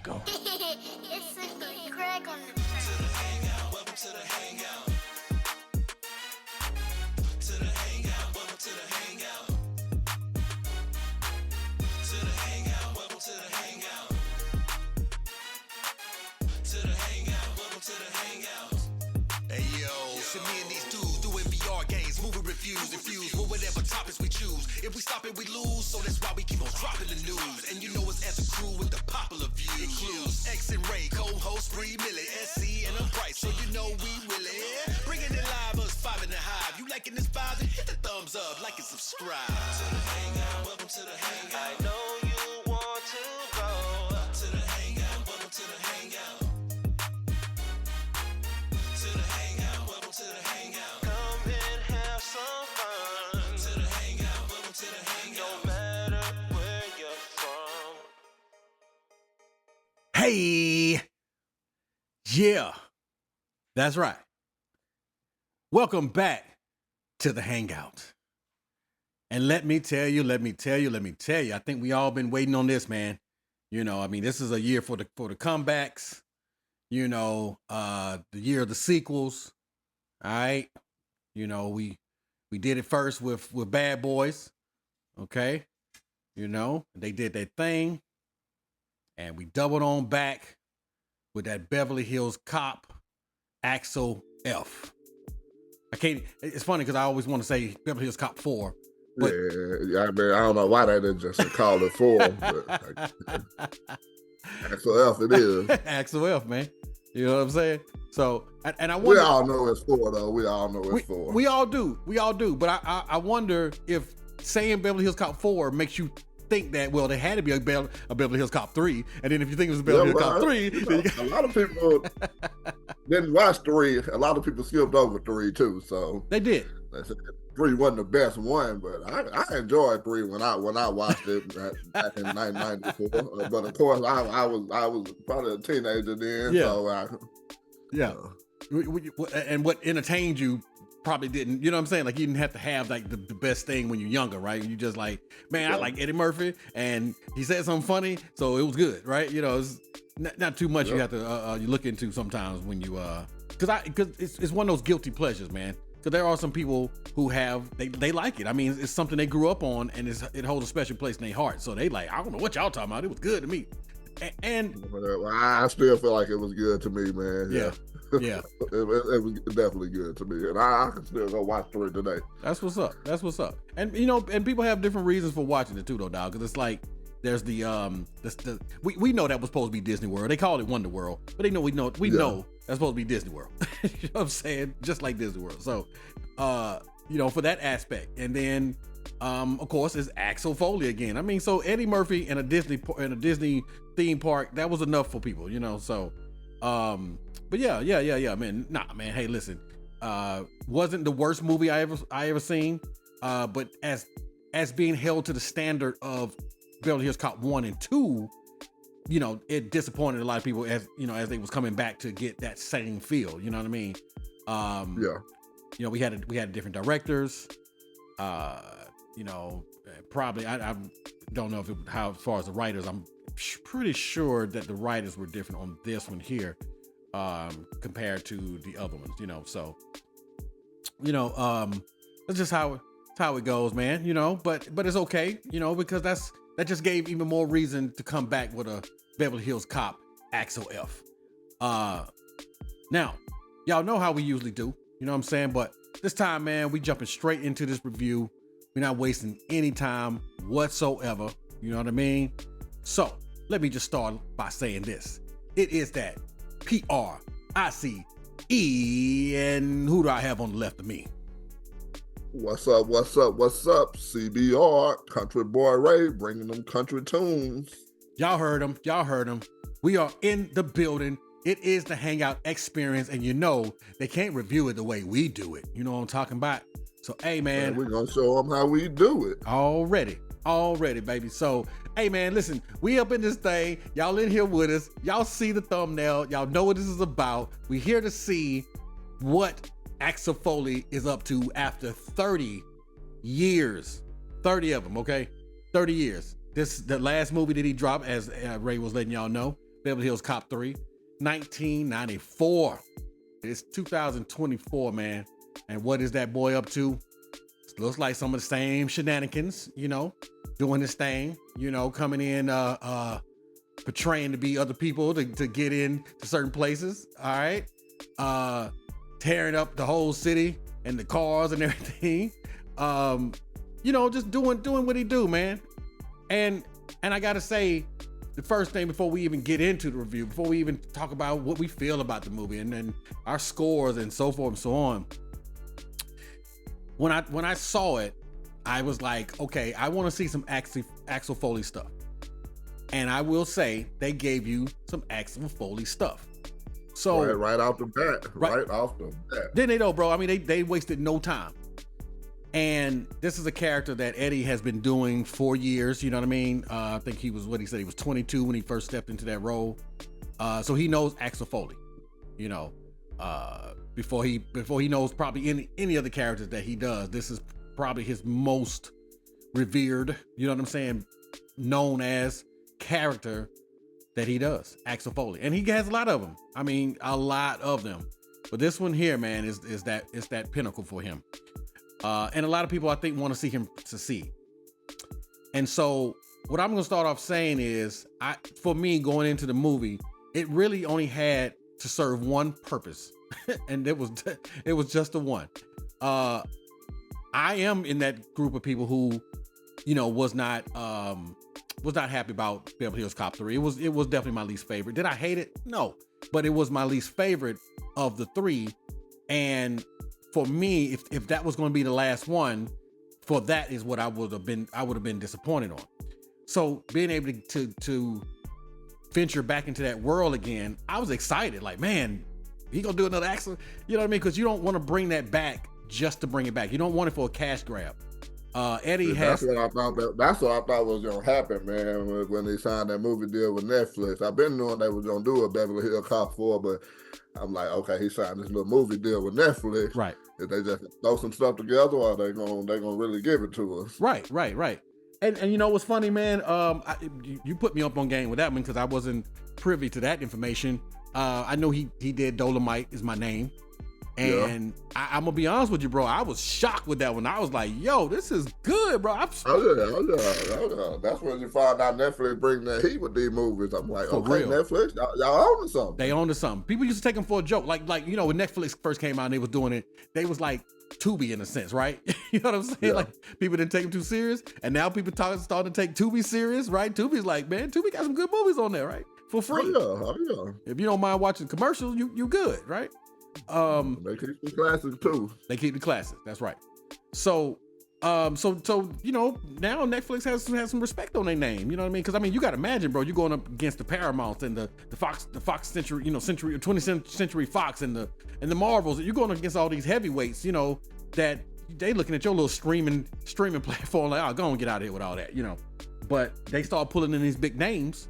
go. It's simply Greg on the To the hangout, welcome to the hangout. To the hangout, welcome to the hangout. To the hangout, welcome to the hangout. To the hangout, welcome to the hangout. Hey yo, see me and these dudes doing VR games, movie reviews, infused with whatever topics we choose. If we stop it, we lose, so that's why we keep on dropping the news. And you know us as a crew with the popular views. Includes X and Ray, co-host Bree, Millie, SC, and I'm Bryce, so you know we really bringing it live, us 5 in the hive. You liking this vibe? Then hit the thumbs up, like and subscribe. To the hangout, welcome to the hangout. I know you want to go. To the hangout, welcome to the hangout. To the hangout, welcome to the hangout. Come and have some fun. To the hangout, welcome to the hangout. No matter where you're from. Hey, yeah, that's right. Welcome back to the Hangout. And let me tell you, I think we all been waiting on this, man. You know, I mean, this is a year for the comebacks, you know, the year of the sequels. All right. You know, we did it first with Bad Boys. Okay. You know, they did their thing. And we doubled on back with that Beverly Hills Cop, Axel F. It's funny because I always want to say Beverly Hills Cop 4. But yeah, I mean, I don't know why they didn't just call it 4, but Axel F it is. Axel F, man. You know what I'm saying? So, and I We wonder. all know it's 4, though. We all know it's 4. We all do. But I wonder if saying Beverly Hills Cop 4 makes you think that, well, there had to be a Beverly Hills Cop 3, and then if you think it was a Beverly Hills Cop 3, you know, a lot of people didn't watch 3. A lot of people skipped over 3 too. So they did. They said 3 wasn't the best one, but I enjoyed 3 when I watched it back in 1994. But of course, I was probably a teenager then. Yeah. So And what entertained you probably didn't, you know what I'm saying? Like, you didn't have to have like the best thing when you're younger, right? You just like, man, I like Eddie Murphy and he said something funny, so it was good, right? You know, it's not too much you have to you look into sometimes when you because it's one of those guilty pleasures, man. Because there are some people who they like it. I mean, it's something they grew up on, and it holds a special place in their heart. So they like, I don't know what y'all talking about. It was good to me. And I still feel like it was good to me, man. Yeah. it was definitely good to me, and I can still go watch 3 today. That's what's up. And you know, and people have different reasons for watching it too, though, dog. Because it's like there's we know that was supposed to be Disney World. They called it Wonder World, but we know that's supposed to be Disney World. You know what I'm saying? Just like Disney World. So, you know, for that aspect, and then of course, is Axel Foley again. I mean, so Eddie Murphy in a Disney theme park, that was enough for people, you know. So, but yeah, man. Nah, man. Hey, listen, wasn't the worst movie I ever seen. But as being held to the standard of Beverly Hills Cop 1 and 2, you know, it disappointed a lot of people as they was coming back to get that same feel. You know what I mean? You know, we had different directors. You know, probably I don't know how as far as the writers, I'm pretty sure that the writers were different on this one here compared to the other ones. You know, so you know, that's just how it goes, man. You know, but it's okay. You know, because that just gave even more reason to come back with a Beverly Hills Cop, Axel F. Now, y'all know how we usually do. You know what I'm saying? But this time, man, we jumping straight into this review. We're not wasting any time whatsoever. You know what I mean? So let me just start by saying this. It is that PRICE, and who do I have on the left of me? What's up? CBR, Country Boy Ray, bringing them country tunes. Y'all heard him. We are in the building. It is the Hangout experience, and you know they can't review it the way we do it. You know what I'm talking about? So, hey, man. We're going to show them how we do it. Already, baby. So, hey, man, listen, we up in this thing. Y'all in here with us. Y'all see the thumbnail. Y'all know what this is about. We here to see what Axel Foley is up to after 30 years. 30 of them, okay? 30 years. The last movie that he dropped, as Ray was letting y'all know, Beverly Hills Cop 3, 1994. It's 2024, man. And what is that boy up to? Looks like some of the same shenanigans, doing his thing, coming in, portraying to be other people to get in to certain places. All right. Tearing up the whole city and the cars and everything. Just doing what he do, man. And I gotta say, the first thing before we even get into the review, before we even talk about what we feel about the movie and then our scores and so forth and so on. When I saw it, I was like, okay, I want to see some Axel Foley stuff. And I will say they gave you some Axel Foley stuff. So right off the bat, right off the bat. Then they know, bro. I mean, they wasted no time. And this is a character that Eddie has been doing for years. You know what I mean? I think he was 22 when he first stepped into that role. So he knows Axel Foley. Before he knows probably any other characters that he does. This is probably his most revered, you know what I'm saying, known as character that he does, Axel Foley. And he has a lot of them. I mean, a lot of them. But this one here, man, is that pinnacle for him. And a lot of people, I think, want to see him succeed. And so what I'm going to start off saying is, for me, going into the movie, it really only had to serve one purpose. And it was just the one. I am in that group of people who, was not happy about Beverly Hills Cop 3. It was definitely my least favorite. Did I hate it? No, but it was my least favorite of the three. And for me, if that was going to be the last one, for that is what I would have been disappointed on. So being able to venture back into that world again, I was excited. Like, man, he gonna do another Axel, you know what I mean? Because you don't want to bring that back just to bring it back. You don't want it for a cash grab. Eddie has. That's what I thought was gonna happen, man. When they signed that movie deal with Netflix, I've been knowing they was gonna do a Beverly Hills Cop 4, but I'm like, okay, he signed this little movie deal with Netflix. Right. If they just throw some stuff together, or they gonna really give it to us. Right. And you know what's funny, man? You put me up on game with that one because I wasn't privy to that information. I know he did Dolomite is my name. And yeah. I'm gonna be honest with you, bro. I was shocked with that one. I was like, "Yo, this is good, bro." Oh yeah. That's when you find out Netflix bring that heat with these movies. I'm like, for okay, real. Netflix, y'all own to something. They own to something. People used to take them for a joke, like when Netflix first came out and they was doing it. They was like Tubi in a sense, right? You know what I'm saying? Yeah. Like people didn't take them too serious, and now people starting to take Tubi serious, right? Tubi's like, man, Tubi got some good movies on there, right? For free. Oh yeah. If you don't mind watching commercials, you good, right? They keep the classics too. They keep the classics. That's right. So now Netflix has some respect on their name. You know what I mean? Because I mean, you got to imagine, bro. You're going up against the Paramounts and the Fox Century, 20th Century Fox and the Marvels. You're going against all these heavyweights. That they looking at your little streaming platform like, oh, go and get out of here with all that. But they start pulling in these big names.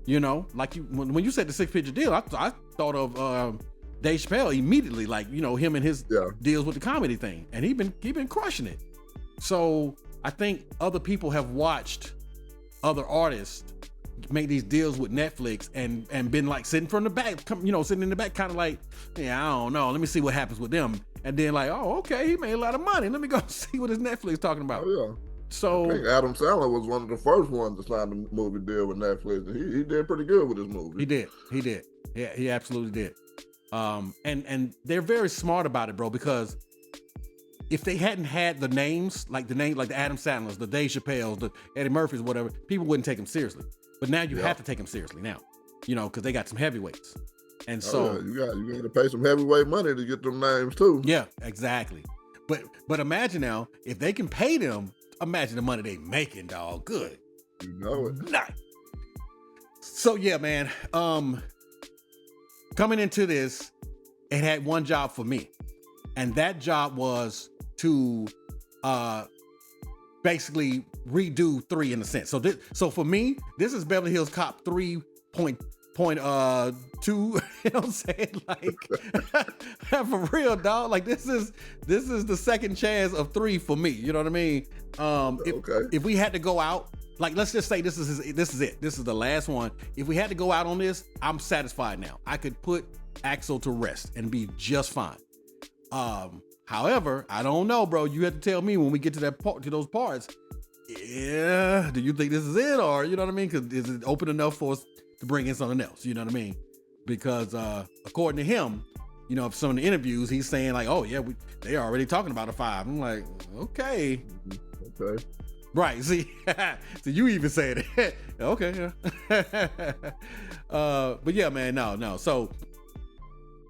Like when you said the 6-figure deal, I thought of Dave Chappelle immediately, like, him and his deals with the comedy thing. And he been crushing it. So I think other people have watched other artists make these deals with Netflix and been like sitting in the back, kind of like, yeah, I don't know. Let me see what happens with them. And then like, oh, okay, he made a lot of money. Let me go see what his Netflix talking about. Oh, yeah. So I think Adam Sandler was one of the first ones to sign the movie deal with Netflix. He did pretty good with his movie. He did. Yeah, he absolutely did. And they're very smart about it, bro, because if they hadn't had the names, like the Adam Sandlers, the Dave Chappelles, the Eddie Murphys, whatever, people wouldn't take them seriously. But now you have to take them seriously now, because they got some heavyweights. And so you got to pay some heavyweight money to get them names too. Yeah, exactly. But imagine now, if they can pay them, imagine the money they making, dog. Good. You know it. Nice. So yeah, man. Coming into this, it had one job for me. And that job was to basically redo 3 in a sense. So for me, this is Beverly Hills Cop 3.2. You know what I'm saying? Like, for real, dog. Like this is the second chance of 3 for me. You know what I mean? If we had to go out Like, let's just say this is it. This is the last one. If we had to go out on this, I'm satisfied now. I could put Axel to rest and be just fine. However, I don't know, bro. You have to tell me when we get to that part, to those parts. Yeah, do you think this is it, or you know what I mean? Because is it open enough for us to bring in something else? You know what I mean? Because according to him, you know, some of the interviews, he's saying like, "Oh yeah, they are already talking about a 5." I'm like, okay. Right, see, so you even said it. Okay, yeah. But yeah, man, no. So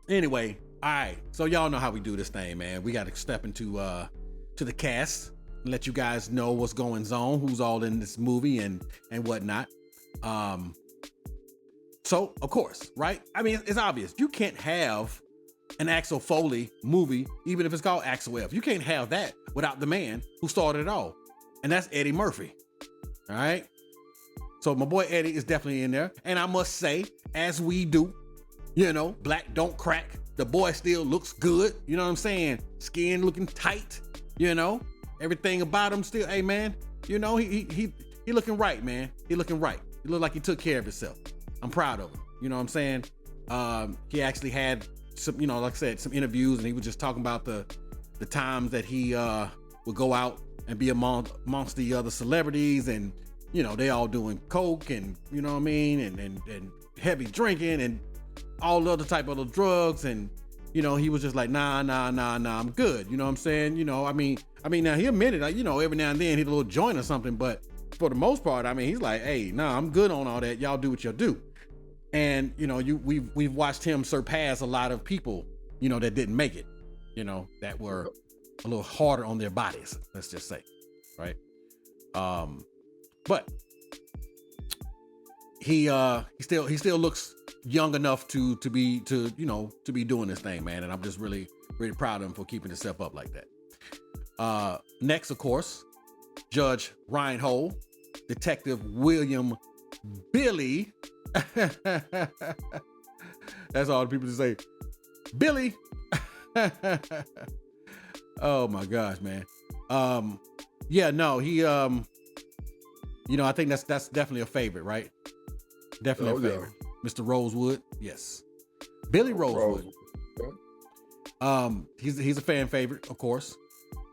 anyway, all right. So y'all know how we do this thing, man. We got to step into to the cast and let you guys know what's going on, who's all in this movie and whatnot. So of course, right? I mean, it's obvious. You can't have an Axel Foley movie, even if it's called Axel F. You can't have that without the man who started it all. And that's Eddie Murphy. All right. So my boy Eddie is definitely in there. And I must say, as we do, you know, black don't crack. The boy still looks good. You know what I'm saying? Skin looking tight. You know, everything about him still. Hey man, you know, he looking right, man. He looking right. He look like he took care of himself. I'm proud of him. You know what I'm saying? He actually had some, you know, like I said, some interviews, and he was just talking about the times that he would go out and be amongst the other celebrities, and you know, they all doing coke and, you know what I mean, and heavy drinking and all the other type of drugs, and you know, he was just like, nah, I'm good. You know what I'm saying? You know, I mean now he admitted, like, you know, every now and then he'd a little joint or something, but for the most part, I mean, he's like, hey, nah, I'm good on all that. Y'all do what y'all do. And you know, we've watched him surpass a lot of people, you know, that didn't make it, you know, that were a little harder on their bodies, let's just say, right? But he still looks young enough to be doing this thing, man. And I'm just really proud of him for keeping himself up like that. Next, of course, Judge Reinhold, Detective William Billy. That's all the people just say, Billy. Oh my gosh, man. Yeah, no, he you know, I think that's definitely a favorite, right? Definitely a favorite. Yeah. Mr. Rosewood, yes. Billy Rosewood. He's a fan favorite, of course.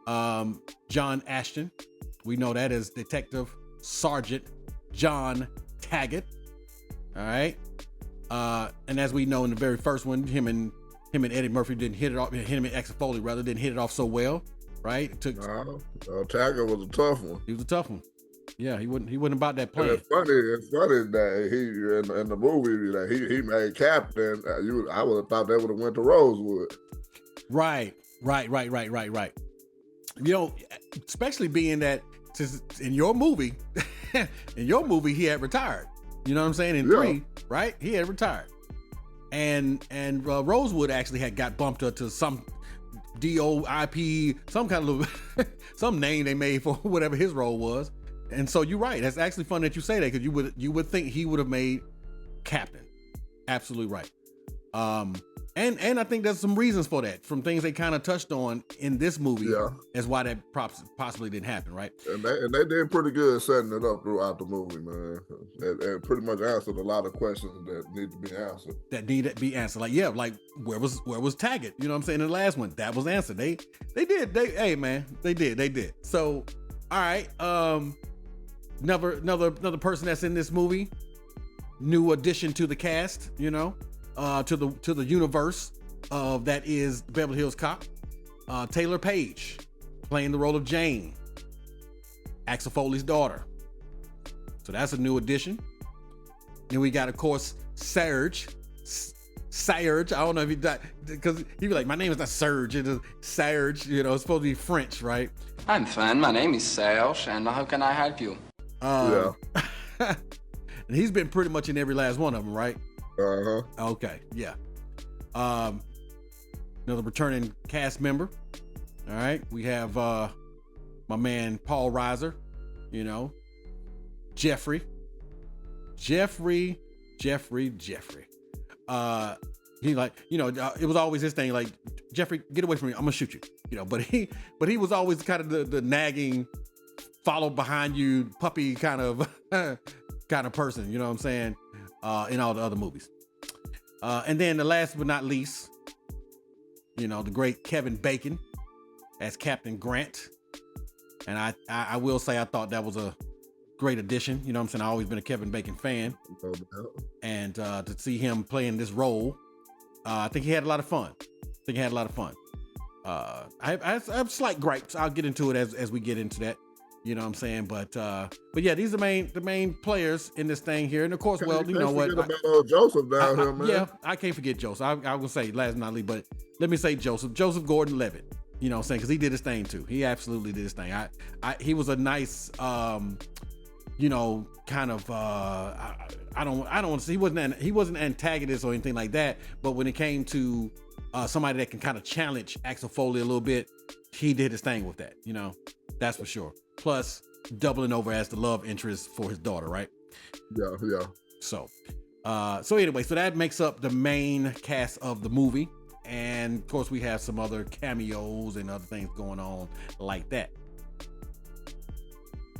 John Ashton, we know that as Detective Sergeant John Taggart. All right. And as we know in the very first one, him and Eddie Murphy didn't hit it off. Him and Axel Foley rather didn't hit it off so well, right? Taggart was a tough one. He was a tough one. Yeah, he wasn't about that plan. It's funny that he in the movie that he made Captain. I would have thought they would have went to Rosewood. Right. You know, especially being that in your movie, he had retired. You know what I'm saying? In 3, right? He had retired. And Rosewood actually had got bumped up to some DOIP, some kind of some name they made for whatever his role was. And so you're right. That's actually funny that you say that, because you would think he would have made Captain. Absolutely right. And I think there's some reasons for that, from things they kind of touched on in this movie, as why that possibly didn't happen, right? And they did pretty good setting it up throughout the movie, man. And pretty much answered a lot of questions that need to be answered. Like where was Taggart? You know what I'm saying? In the last one, that was answered. They did. So, all right. Another person that's in this movie, new addition to the cast, you know. To the universe of that is Beverly Hills Cop, Taylor Page playing the role of Jane, Axel Foley's daughter. So that's a new addition. Then we got, of course, Serge. I don't know if he died, because he'd be like, my name is not Serge, it is Serge. You know, it's supposed to be French, right? I'm fine. My name is Serge, and how can I help you? And he's been pretty much in every last one of them, right? Okay, yeah. Another returning cast member. All right, we have my man Paul Reiser, you know, Jeffrey. He like, you know, it was always his thing, like, Jeffrey, get away from me, I'm gonna shoot you, you know. But he was always kind of the nagging follow behind you, puppy kind of person, you know what I'm saying? In all the other movies. And then the last but not least, you know, the great Kevin Bacon as Captain Grant. And I will say I thought that was a great addition. You know what I'm saying? I've always been a Kevin Bacon fan. And to see him playing this role, I think he had a lot of fun. I have slight gripes. I'll get into it as we get into that. You know what I'm saying? But yeah, these are the main players in this thing here. And of course, well, you know what? About Joseph down here, man. Yeah, I can't forget Joseph. I will say last but not least, but let me say Joseph Gordon-Levitt. You know what I'm saying? Because he did his thing too. He absolutely did his thing. He was a nice, you know, kind of. I don't want to say he wasn't an antagonist or anything like that. But when it came to somebody that can kind of challenge Axel Foley a little bit, he did his thing with that. You know, that's for sure. Plus, doubling over as the love interest for his daughter, right? Yeah. So anyway, so that makes up the main cast of the movie. And of course, we have some other cameos and other things going on like that.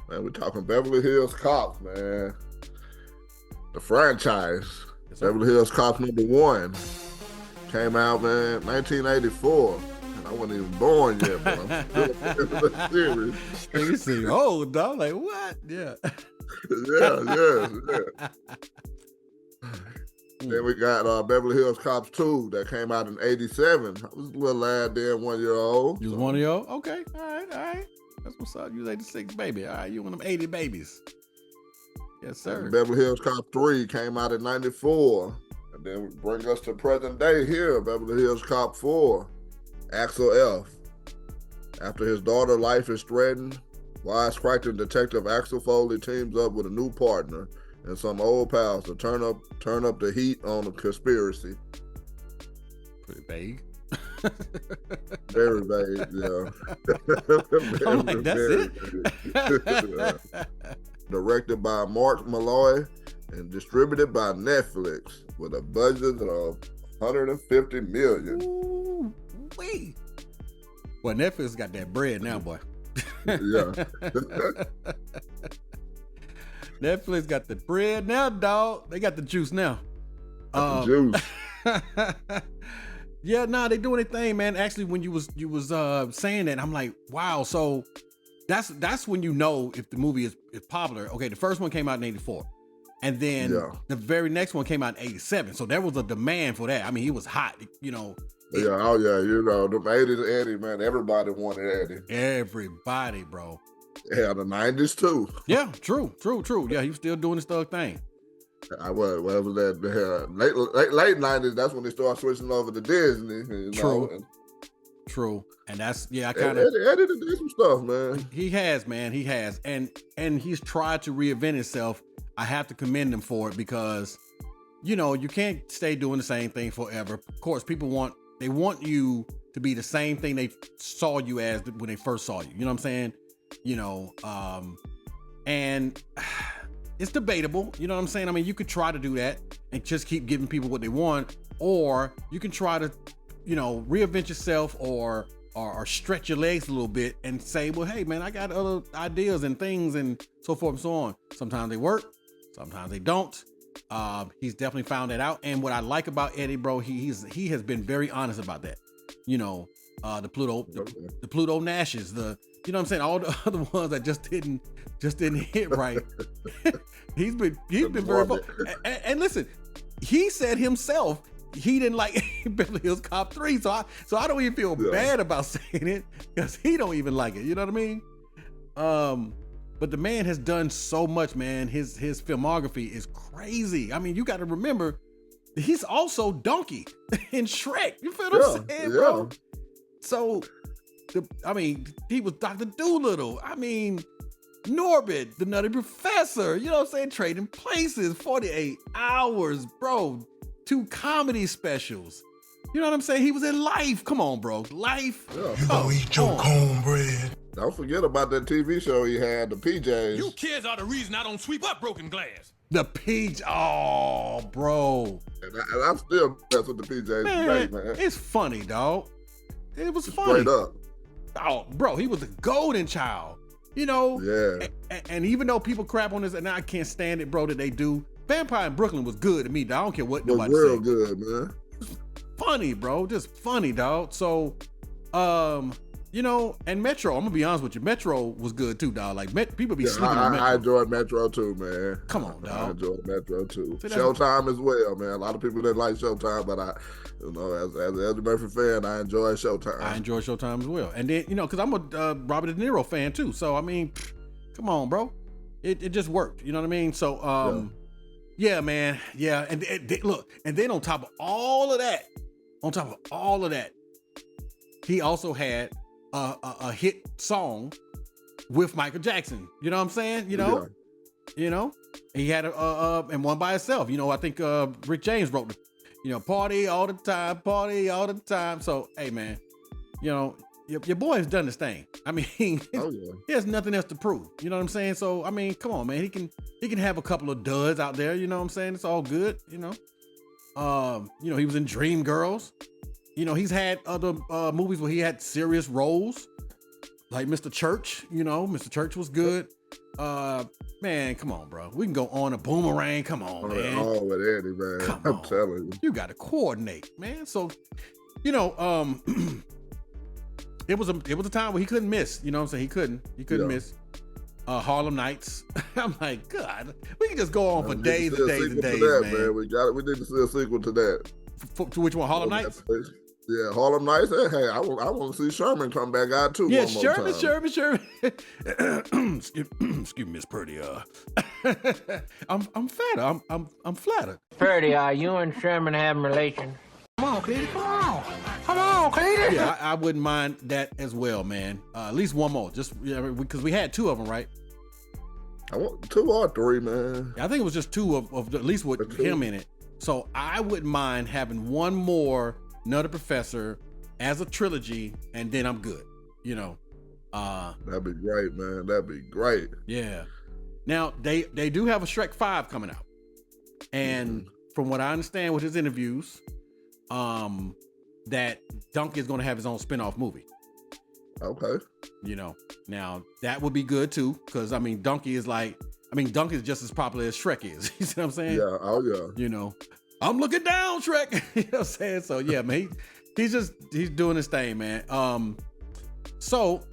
Man, we're talking Beverly Hills Cops, man. The franchise, yes, Beverly Hills Cops #1, came out, man, 1984. And I wasn't even born yet, but I'm still serious. You see, oh, dog, like what? Yeah. yeah. Then we got Beverly Hills Cops 2 that came out in 87. I was a little lad then, 1 year old. You was 1 year old? Okay, all right. That's what's up. You was 86, baby. All right, you one of them 80 babies. Yes, sir. And Beverly Hills Cop 3 came out in 94. And then bring us to present day here, Beverly Hills Cop 4, Axel F. After his daughter's life is threatened, wisecracking detective Axel Foley teams up with a new partner and some old pals to turn up the heat on the conspiracy. Pretty vague. Very vague, yeah. I'm like, that's it? Directed by Mark Malloy and distributed by Netflix with a budget of $150 million. Ooh, wait. Well, Netflix got that bread now, boy. Yeah. Netflix got the bread now, dog. They got the juice now. Juice. Yeah, nah, they doing their thing, man. Actually, when you was saying that, I'm like, wow. So that's when you know if the movie is popular. Okay, the first one came out in 84. And then the very next one came out in 87. So there was a demand for that. I mean, he was hot, you know. Yeah, oh yeah, you know, the 80s Eddie, man, everybody wanted Eddie. Everybody, bro. Yeah, the 90s too. Yeah, true. Yeah, he was still doing his thug thing. What was that? Late 90s, that's when they started switching over to Disney. You know? True. And that's, I kind of... Eddie did some stuff, man. He has, man. He has. And he's tried to reinvent himself. I have to commend him for it because, you know, you can't stay doing the same thing forever. Of course, people want you to be the same thing they saw you as when they first saw you. You know what I'm saying? You know, and it's debatable. You know what I'm saying? I mean, you could try to do that and just keep giving people what they want, or you can try to, you know, reinvent yourself or stretch your legs a little bit and say, well, hey, man, I got other ideas and things and so forth and so on. Sometimes they work, sometimes they don't. He's definitely found that out. And what I like about Eddie, bro, he has been very honest about that. You know, the Pluto Nashes, you know what I'm saying, all the other ones that just didn't hit right. he's been very vocal. And listen, he said himself he didn't like Beverly Hills Cop 3, so I don't even feel bad about saying it because he don't even like it. You know what I mean? But the man has done so much, man. His filmography is crazy. I mean, you got to remember, he's also Donkey in Shrek. You feel what I'm saying, bro? So, he was Dr. Doolittle. I mean, Norbit, the Nutty Professor. You know what I'm saying? Trading Places, 48 Hours, bro. 2 comedy specials. You know what I'm saying? He was in Life. Come on, bro. Life. Yeah. You gonna eat your cornbread. Don't forget about that TV show he had, the PJs. You kids are the reason I don't sweep up broken glass. The PJ. Oh, bro. And I'm still mess with the PJs today, man. It's funny, dog. It was funny. Straight up. Oh, bro, he was the golden child. You know, Yeah. and even though people crap on this, and I can't stand it, bro, that they do. Vampire in Brooklyn was good to me, dog. I don't care what Was nobody real say. good, man. Funny, bro, just funny, dog. So, you know, and Metro, I'm gonna be honest with you, Metro was good too, dog. Like people be sleeping on Metro. I enjoyed Metro too, man. Come on, dog. I enjoyed Metro too. See, Showtime as well, man. A lot of people didn't like Showtime, but as a Murphy fan, I enjoy Showtime. I enjoy Showtime as well. And then, you know, because I'm a Robert De Niro fan too. So, I mean, come on, bro. It just worked. You know what I mean? So, yeah, man. Yeah. And look, and then on top of all of that, he also had a hit song with Michael Jackson. You know what I'm saying? You know, he had and one by itself. You know, I think Rick James wrote the, you know, party all the time. So, hey, man, you know, your boy has done this thing. I mean, he has nothing else to prove. You know what I'm saying? So, I mean, come on, man. He can have a couple of duds out there. You know what I'm saying? It's all good. You know, he was in Dreamgirls. You know, he's had other movies where he had serious roles, like Mr. Church. You know, Mr. Church was good. Man, come on, bro. We can go on a Boomerang. Come on, man. Oh, with Eddie, man. I'm telling you. You got to coordinate, man. So, you know, it was a time where he couldn't miss. You know what I'm saying? He couldn't miss. Harlem Nights. I'm like, God, we can just go on for days and days and days, man. We need to see a sequel to that. To which one? Harlem Nights? Yeah, Harlem Nights. Hey, I want to see Sherman come back out too. Yeah, one more Sherman. Excuse me, Miss Purdy. I'm flattered. I'm flattered. Purdy, are you and Sherman having relations? Come on, Cletus. Come on, Cletus. Yeah, I wouldn't mind that as well, man. At least one more, just because we had two of them, right? I want 2 or 3, man. I think it was just 2 of at least with him in it. So I wouldn't mind having one more Nutty Professor as a trilogy, and then I'm good. You know, that'd be great, man. That'd be great. Yeah. Now they do have a Shrek 5 coming out, and from what I understand with his interviews, that Donkey is going to have his own spinoff movie. Okay. You know, now that would be good too, because I mean, Donkey is just as popular as Shrek is. You see what I'm saying? Yeah. Oh yeah. You know, I'm looking down, Shrek. You know what I'm saying? So yeah, man, he's doing his thing, man. So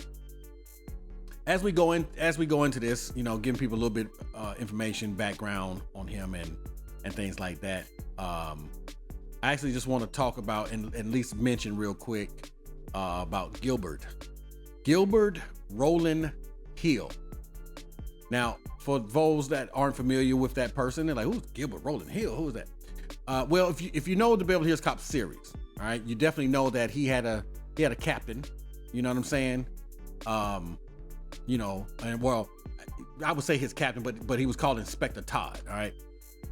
as we go into this, you know, giving people a little bit information, background on him and things like that. I actually just want to talk about and at least mention real quick about Gilbert Roland Hill. Now, for those that aren't familiar with that person, they're like, who's Gilbert Roland Hill? Who's that? Well, if you know the Beverly Hills Cop series, all right, you definitely know that he had a captain. You know what I'm saying? You know, and well, I would say his captain, but he was called Inspector Todd. All right,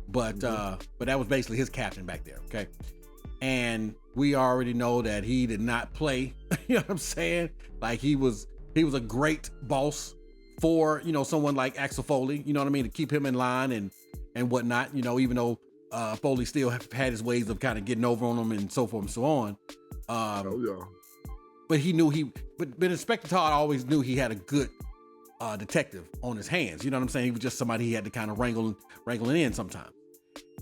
but that was basically his captain back there. Okay, and we already know that he did not play. You know what I'm saying? Like he was a great boss for, you know, someone like Axel Foley. You know what I mean? To keep him in line and whatnot. You know, even though Foley still had his ways of kind of getting over on him and so forth and so on. But he knew but Inspector Todd always knew he had a good detective on his hands. You know what I'm saying? He was just somebody he had to kind of wrangle in sometimes.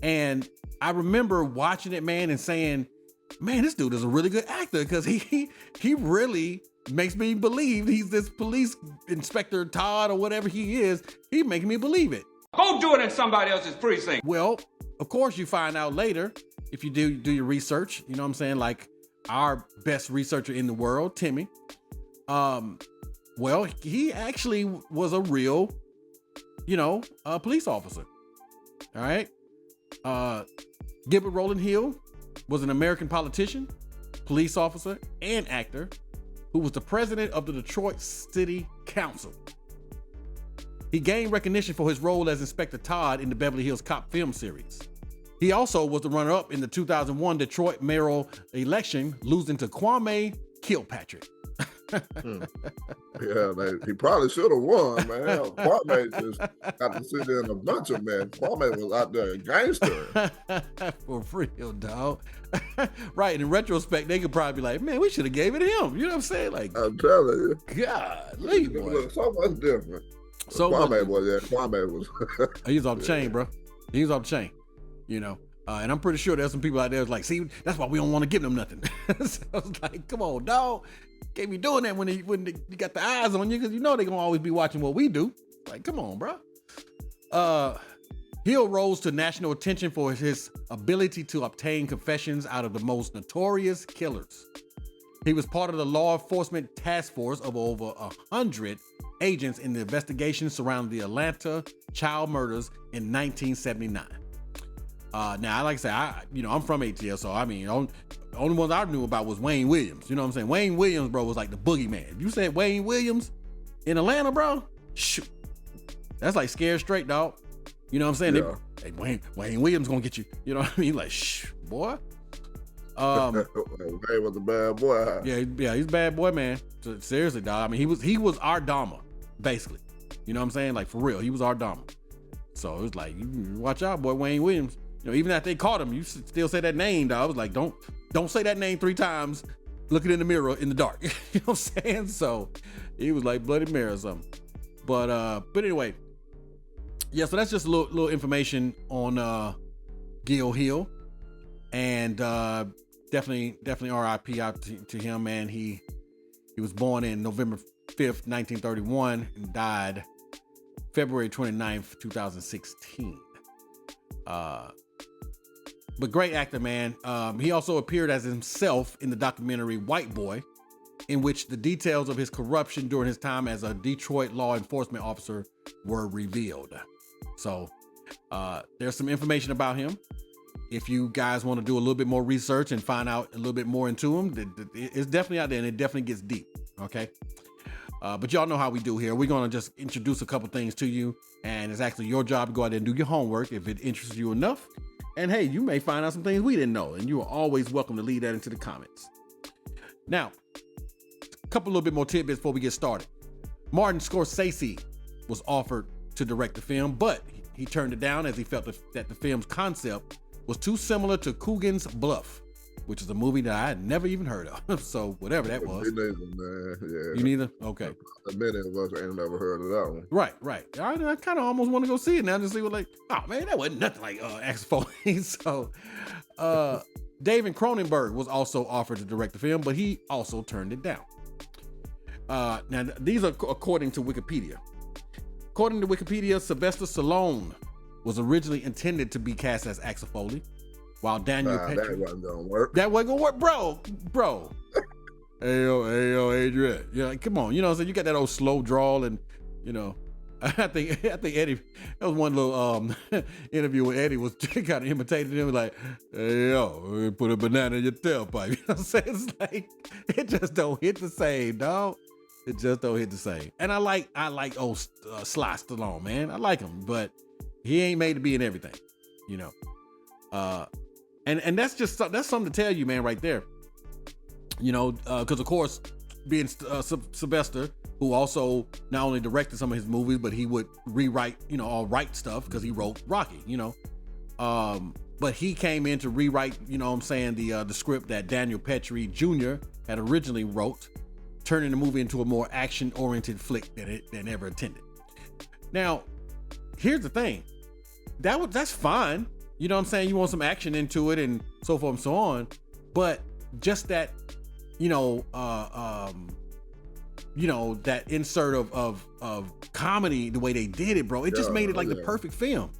And I remember watching it, man, and saying, man, this dude is a really good actor, because he really makes me believe he's this police Inspector Todd or whatever he is. He's making me believe it. Go do it in somebody else's precinct. Well, of course you find out later if you do your research. You know what I'm saying? Like our best researcher in the world, Timmy. Well, he actually was a real, you know, police officer. All right. Gilbert Roland Hill was an American politician, police officer, and actor who was the president of the Detroit City Council. He gained recognition for his role as Inspector Todd in the Beverly Hills Cop film series. He also was the runner-up in the 2001 Detroit mayoral election, losing to Kwame Kilpatrick. He probably should have won, man. Kwame just got to sit there in a bunch of men. Kwame was out there a gangster. For real, dog. Right. In retrospect, they could probably be like, man, we should have gave it to him. You know what I'm saying? Like, I'm telling you. God, leave boy. Look so much different. So Kwame was. He's off the chain, bro. He's off the chain. You know. And I'm pretty sure there's some people out there that's like, see, that's why we don't want to give them nothing. So I was like, come on, dog. Can't be doing that when you got the eyes on you, because you know they're going to always be watching what we do. Like, come on, bro. Hill rose to national attention for his ability to obtain confessions out of the most notorious killers. He was part of the law enforcement task force of over 100 agents in the investigation surrounding the Atlanta child murders in 1979. Now, like I said, I'm from ATL, so I mean, the only ones I knew about was Wayne Williams. You know what I'm saying? Wayne Williams, bro, was like the boogeyman. You said Wayne Williams in Atlanta, bro? Shoot. That's like scared straight, dog. You know what I'm saying? Yeah. Hey, Wayne Williams gonna get you. You know what I mean? Like, shh, boy. Wayne was a bad boy. Yeah, he's a bad boy, man. So, seriously, dog. I mean, he was our Dahmer, basically. You know what I'm saying? Like, for real, he was our Dahmer. So it was like, you watch out, boy, Wayne Williams. You know, even after they caught him, you still say that name, dog. I was like, don't say that name 3 times looking in the mirror in the dark. You know what I'm saying? So he was like Bloody Mary or something. But anyway, yeah, so that's just a little information on Gil Hill. And definitely RIP out to him, man. He was born in November 5th, 1931 and died February 29th, 2016. But great actor, man. He also appeared as himself in the documentary White Boy, in which the details of his corruption during his time as a Detroit law enforcement officer were revealed. So there's some information about him. If you guys want to do a little bit more research and find out a little bit more into him, it's definitely out there, and it definitely gets deep. Okay. But y'all know how we do here. We're going to just introduce a couple things to you, and it's actually your job to go out there and do your homework if it interests you enough. And hey, you may find out some things we didn't know, and you are always welcome to leave that into the comments. Now, a couple little bit more tidbits before we get started. Martin Scorsese was offered to direct the film, but he turned it down as he felt that the film's concept was too similar to Coogan's Bluff, which is a movie that I had never even heard of. So whatever that was. Me neither, man. Yeah. You neither? Okay. Many of us ain't never heard of that one. Right. I kind of almost want to go see it now to see what, like, oh man, that wasn't nothing like Axel Foley. So David Cronenberg was also offered to direct the film, but he also turned it down. Now these are according to Wikipedia. According to Wikipedia, Sylvester Stallone was originally intended to be cast as Axel Foley, while Daniel Petrie. That wasn't gonna work. That wasn't gonna work, bro. Hey yo, Adrian. Yeah, come on. You know what I'm saying? You got that old slow drawl, and you know, I think Eddie. That was one little interview where Eddie was kind of imitating him, like, hey yo, put a banana in your tailpipe. You know what I'm saying? It's like it just don't hit the same, dog. It just don't hit the same. And I like old Sly Stallone, man. I like him, but he ain't made to be in everything, you know. And that's something to tell you, man, right there. You know, because of course, being Sylvester, who also not only directed some of his movies, but he would rewrite, you know, or write stuff because he wrote Rocky, you know. But he came in to rewrite, you know what I'm saying, the script that Daniel Petrie Jr. had originally wrote, turning the movie into a more action-oriented flick than ever intended. Now, here's the thing. That's fine. You know what I'm saying? You want some action into it and so forth and so on. But just that, you know, that insert of comedy, the way they did it, bro, it just made it like the perfect film.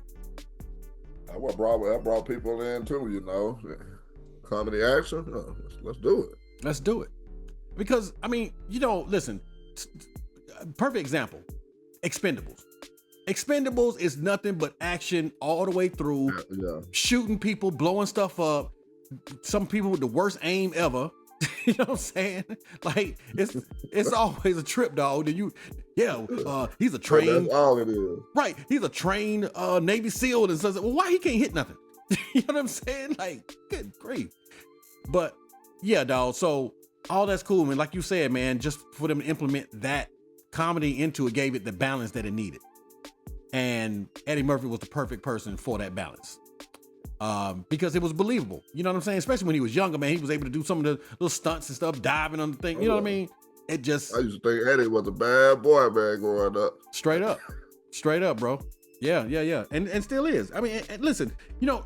That brought people in too, you know. Comedy action. Let's do it. Let's do it. Because, I mean, you know, listen, perfect example, Expendables. Expendables is nothing but action all the way through, shooting people, blowing stuff up, some people with the worst aim ever. You know what I'm saying? Like, it's always a trip, dog. He's a trained, that's all it is. Right, he's a trained Navy SEAL and says, well, why he can't hit nothing? You know what I'm saying? Like, good grief. But yeah, dog, so all that's cool, man. Like you said, man, just for them to implement that comedy into it gave it the balance that it needed. And Eddie Murphy was the perfect person for that balance. Because it was believable. You know what I'm saying? Especially when he was younger, man. He was able to do some of the little stunts and stuff, diving on the thing. You know what I mean? It just... I used to think Eddie was a bad boy, man, growing up. Straight up, bro. Yeah. And still is. I mean, and listen, you know,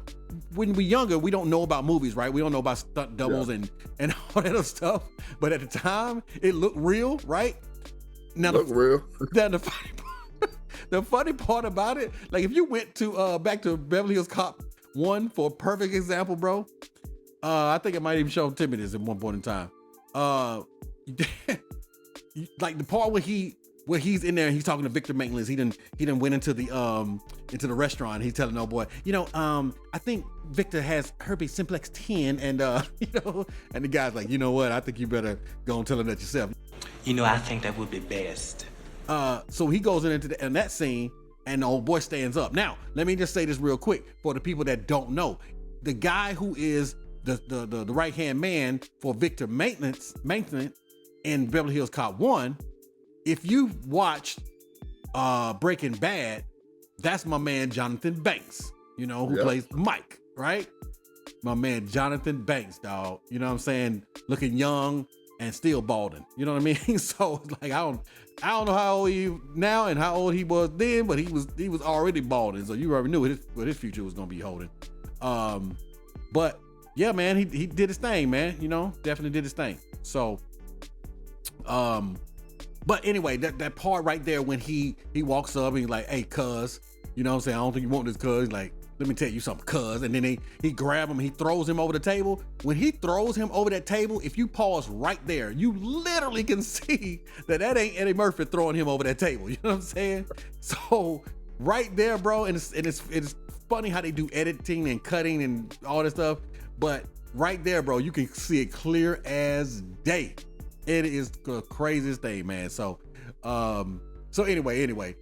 when we're younger, we don't know about movies, right? We don't know about stunt doubles and all that other stuff. But at the time, it looked real, right? Now, real. Now the funny part about it, like if you went to back to Beverly Hills Cop 1 for a perfect example, bro. I think I might even show Timmy this at one point in time. Like the part where he's in there and he's talking to Victor Maitland. He done went into the restaurant. He's telling old boy, you know, I think Victor has herpes simplex 10, and you know, and the guy's like, you know what? I think you better go and tell him that yourself. You know, I think that would be best. So he goes into that scene, and the old boy stands up. Now, let me just say this real quick for the people that don't know. The guy who is the right-hand man for Victor Maintenance in Beverly Hills Cop 1, if you watched Breaking Bad, that's my man Jonathan Banks, you know, who plays Mike, right? My man Jonathan Banks, dog. You know what I'm saying? Looking young and still balding. You know what I mean? So it's like I don't know how old he now and how old he was then, but he was already balding. So you already knew what his future was gonna be holding. But yeah, man, he did his thing, man. You know, definitely did his thing. So, but anyway, that part right there when he walks up and he's like, "Hey, cuz," you know what I'm saying? I don't think you want this, cuz. He's like, "Let me tell you something, cuz." And then he grab him, he throws him over the table. When he throws him over that table, if you pause right there, you literally can see that ain't Eddie Murphy throwing him over that table. You know what I'm saying? So right there, bro, and it's funny how they do editing and cutting and all this stuff. But right there, bro, you can see it clear as day. It is the craziest thing, man. So, anyway,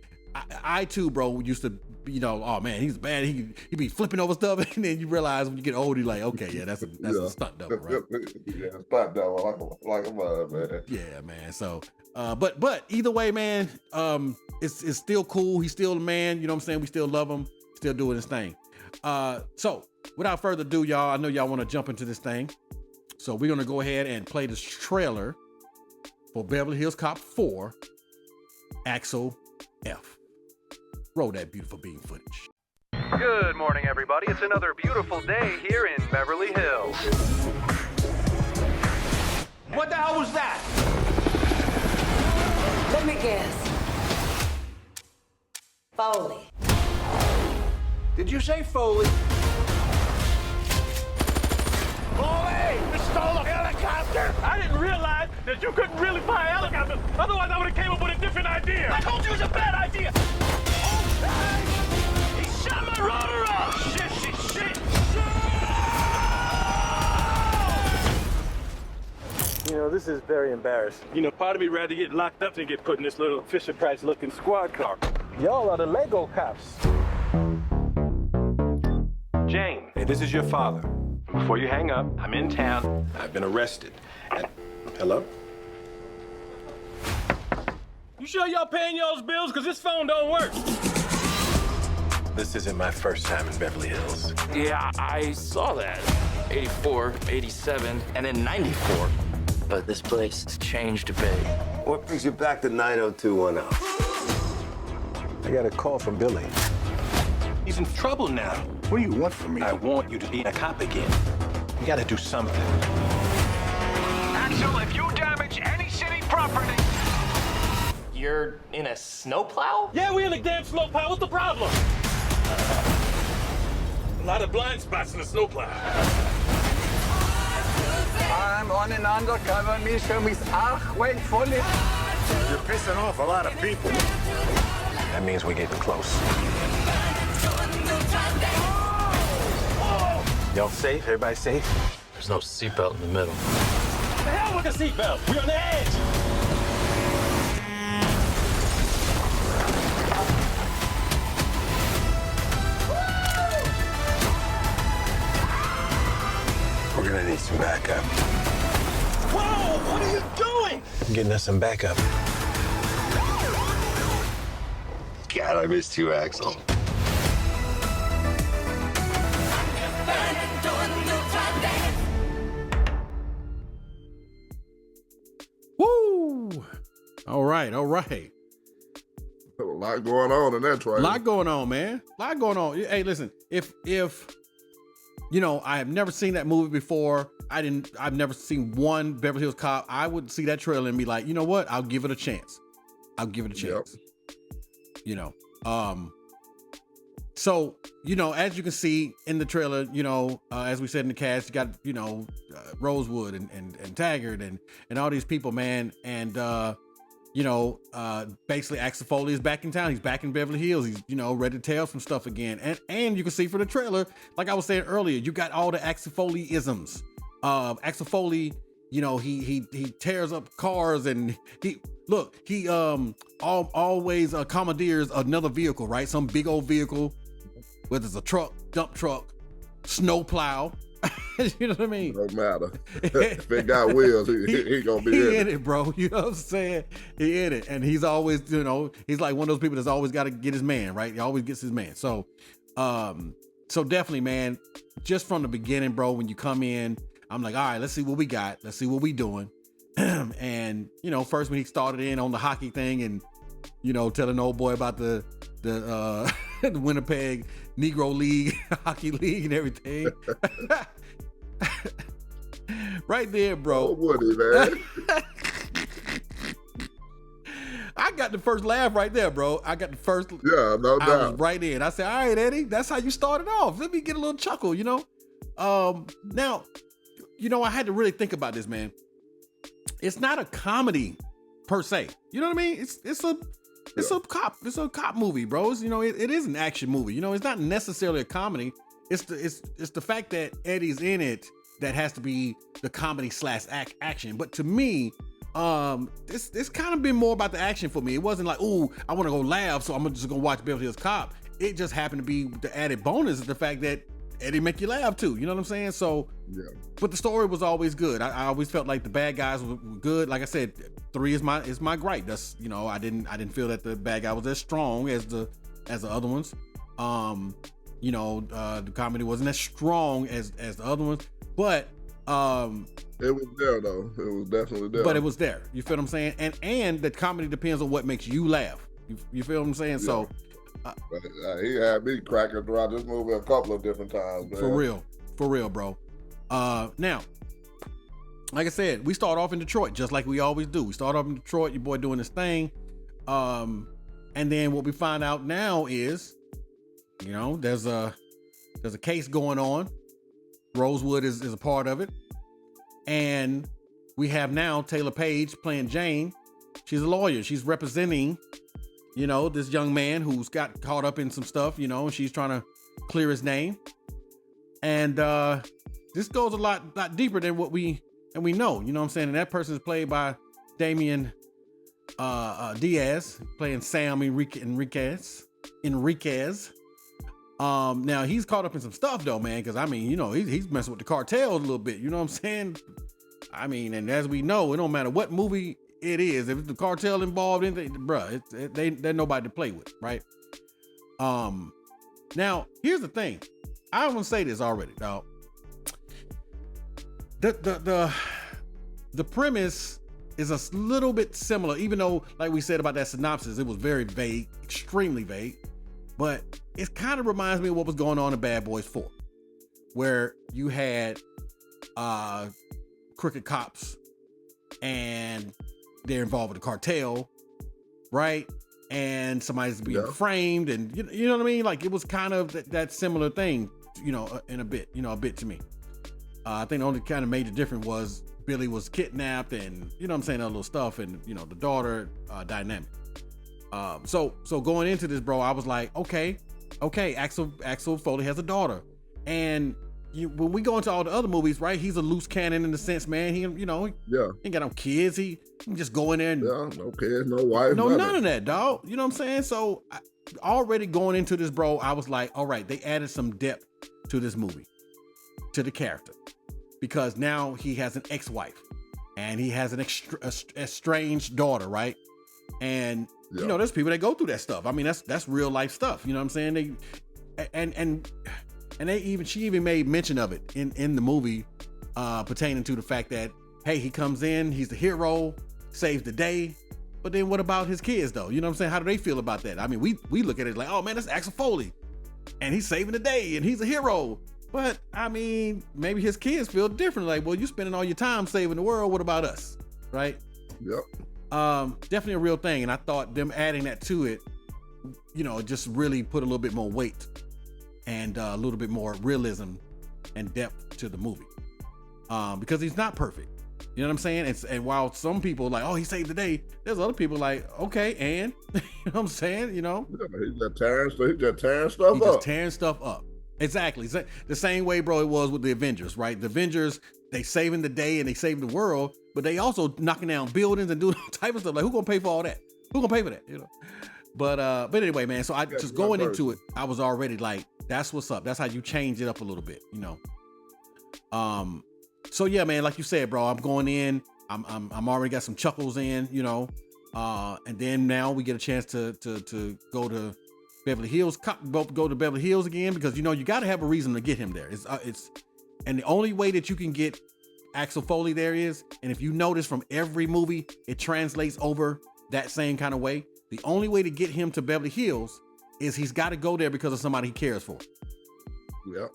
I too, bro, used to, you know, oh man, he's bad. He be flipping over stuff, and then you realize when you get old, you're like, okay, yeah, that's a stunt double, right? Yeah, stunt double, like a mother, man. Yeah, man. So, but either way, man, it's still cool. He's still the man. You know what I'm saying? We still love him. Still doing his thing. So without further ado, y'all, I know y'all want to jump into this thing. So we're gonna go ahead and play this trailer for Beverly Hills Cop 4, Axel F. Roll that beautiful beam footage. Good morning, everybody. It's another beautiful day here in Beverly Hills. What the hell was that? Let me guess. Foley. Did you say Foley? Foley! You stole a helicopter! I didn't realize that you couldn't really fly a helicopter. Otherwise, I would have came up with a different idea. I told you it was a bad idea. Oh, he shot my rotor off! Shit! You know, this is very embarrassing. You know, part of me rather get locked up than get put in this little Fisher-Price-looking squad car. Y'all are the Lego cops. Jane, hey, this is your father. Before you hang up, I'm in town. I've been arrested. And... Hello? You sure y'all paying y'all's bills? Because this phone don't work. This isn't my first time in Beverly Hills. Yeah, I saw that. 84, 87, and then 94. But this place has changed a bit. What brings you back to 90210? I got a call from Billy. He's in trouble now. What do you want from me? I want you to be a cop again. You gotta do something. Axel, if you damage any city property... You're in a snowplow? Yeah, we in a damn snowplow. What's the problem? A lot of blind spots in the snowplow. I'm on an undercover mission with Axel Foley. You're pissing off a lot of people. That means we're getting close. Y'all safe? Everybody safe? There's no seatbelt in the middle. The hell with the seatbelt? We're on the edge. We're gonna need some backup. Whoa! getting us some backup. God, I missed you, Axel. Woo! All right. A lot going on in that trailer. A lot going on, man. A lot going on. Hey, listen, if you know, I have never seen that movie before. I've never seen one Beverly Hills Cop. I would see that trailer and be like, you know what? I'll give it a chance. Yep. You know, so, you know, as you can see in the trailer, you know, as we said in the cast, you got, you know, Rosewood and Taggart and all these people, man. And, you know, basically Axel Foley is back in town. He's back in Beverly Hills. He's, you know, ready to tell some stuff again. And you can see for the trailer, like I was saying earlier, you got all the Axel Foley isms. Axel Foley, you know, he tears up cars and he always commandeers another vehicle, right? Some big old vehicle, whether it's a truck, dump truck, snow plow. You know what I mean? Don't matter. If it got wheels, he gonna be in it, bro. You know what I'm saying? He in it, and he's always, you know, he's like one of those people that's always got to get his man, right? He always gets his man. So, so definitely, man. Just from the beginning, bro, when you come in, I'm like, all right, let's see what we got. Let's see what we doing. And you know, first when he started in on the hockey thing, and you know, telling the old boy about the the Winnipeg Negro League hockey league and everything. Right there, bro. Oh, Woody, man. I got the first laugh right there, bro. I got the first. Yeah, no doubt. I was right in. I said, all right, Eddie, that's how you started off. Let me get a little chuckle, you know? Now, you know, I had to really think about this, man. It's not a comedy per se. You know what I mean? It's a cop movie, bro. It's, you know, it is an action movie. You know, it's not necessarily a comedy. It's the fact that Eddie's in it that has to be the comedy / action. But to me, it's kind of been more about the action for me. It wasn't like, ooh, I want to go laugh, so I'm just gonna watch Beverly Hills Cop. It just happened to be the added bonus is the fact that Eddie make you laugh too. You know what I'm saying? So, yeah. But the story was always good. I always felt like the bad guys were good. Like I said, 3 is my gripe. That's, you know, I didn't feel that the bad guy was as strong as the other ones. You know, the comedy wasn't as strong as the other ones, but it was there though. It was definitely there. But it was there. You feel what I'm saying? And the comedy depends on what makes you laugh. You feel what I'm saying? Yeah. So he had me cracking throughout this movie a couple of different times, man. For real, bro. Now, like I said, we start off in Detroit just like we always do. We start off in Detroit, your boy doing his thing. And then what we find out now is, you know, there's a case going on. Rosewood is a part of it. And we have now Taylor Page playing Jane. She's a lawyer. She's representing, you know, this young man who's got caught up in some stuff, you know, and she's trying to clear his name. And this goes a lot deeper than what we know, you know what I'm saying? And that person is played by Damian Diaz, playing Sam Enriquez. Now he's caught up in some stuff though, man, because I mean, you know, he's messing with the cartels a little bit, you know what I'm saying? I mean, and as we know, it don't matter what movie it is, if it's the cartel involved in it, bruh, they're nobody to play with, right? Now here's the thing. I want to say this already, dog. The premise is a little bit similar, even though, like we said about that synopsis, it was very vague, extremely vague. But it kind of reminds me of what was going on in Bad Boys 4, where you had crooked cops and they're involved with the cartel, right? And somebody's being framed, and you know what I mean? Like, it was kind of that similar thing, you know, in a bit to me. I think the only kind of major difference was Billy was kidnapped, and you know what I'm saying, that little stuff, and you know, the daughter dynamic. So going into this, bro, I was like, okay, Axel Foley has a daughter, and when we go into all the other movies, right? He's a loose cannon in the sense, man. He, you know, he ain't got no kids. He can just go in there and no kids, no wife, none of that, dog. You know what I'm saying? So already going into this, bro, I was like, all right, they added some depth to this movie, to the character, because now he has an ex-wife, and he has an estranged daughter, right? And you know, there's people that go through that stuff. I mean, that's real life stuff. You know what I'm saying? She even made mention of it in the movie, pertaining to the fact that, hey, he comes in, he's the hero, saves the day, but then what about his kids though? You know what I'm saying? How do they feel about that? I mean, we look at it like, oh man, that's Axel Foley, and he's saving the day, and he's a hero. But I mean, maybe his kids feel different. Like, well, you spending all your time saving the world. What about us, right? Yep. Definitely a real thing, and I thought them adding that to it, you know, just really put a little bit more weight and a little bit more realism and depth to the movie, because he's not perfect. You know what I'm saying? And while some people like, oh, he saved the day, there's other people like, okay, and you know what I'm saying? You know, he's just tearing stuff up. Just tearing stuff up. Exactly. The same way, bro, it was with the Avengers, right? The Avengers, they saving the day and they saving the world, but they also knocking down buildings and doing all type of stuff. Like, who gonna pay for all that? Who gonna pay for that? You know. But anyway, man. So I just going into it, I was already like, that's what's up. That's how you change it up a little bit, you know. So yeah, man. Like you said, bro, I'm going in. I'm already got some chuckles in, you know. And then now we get a chance to go to Beverly Hills, go to Beverly Hills again, because you know you got to have a reason to get him there. And the only way that you can get Axel Foley there is, and if you notice from every movie, it translates over that same kind of way. The only way to get him to Beverly Hills is he's got to go there because of somebody he cares for. Yep.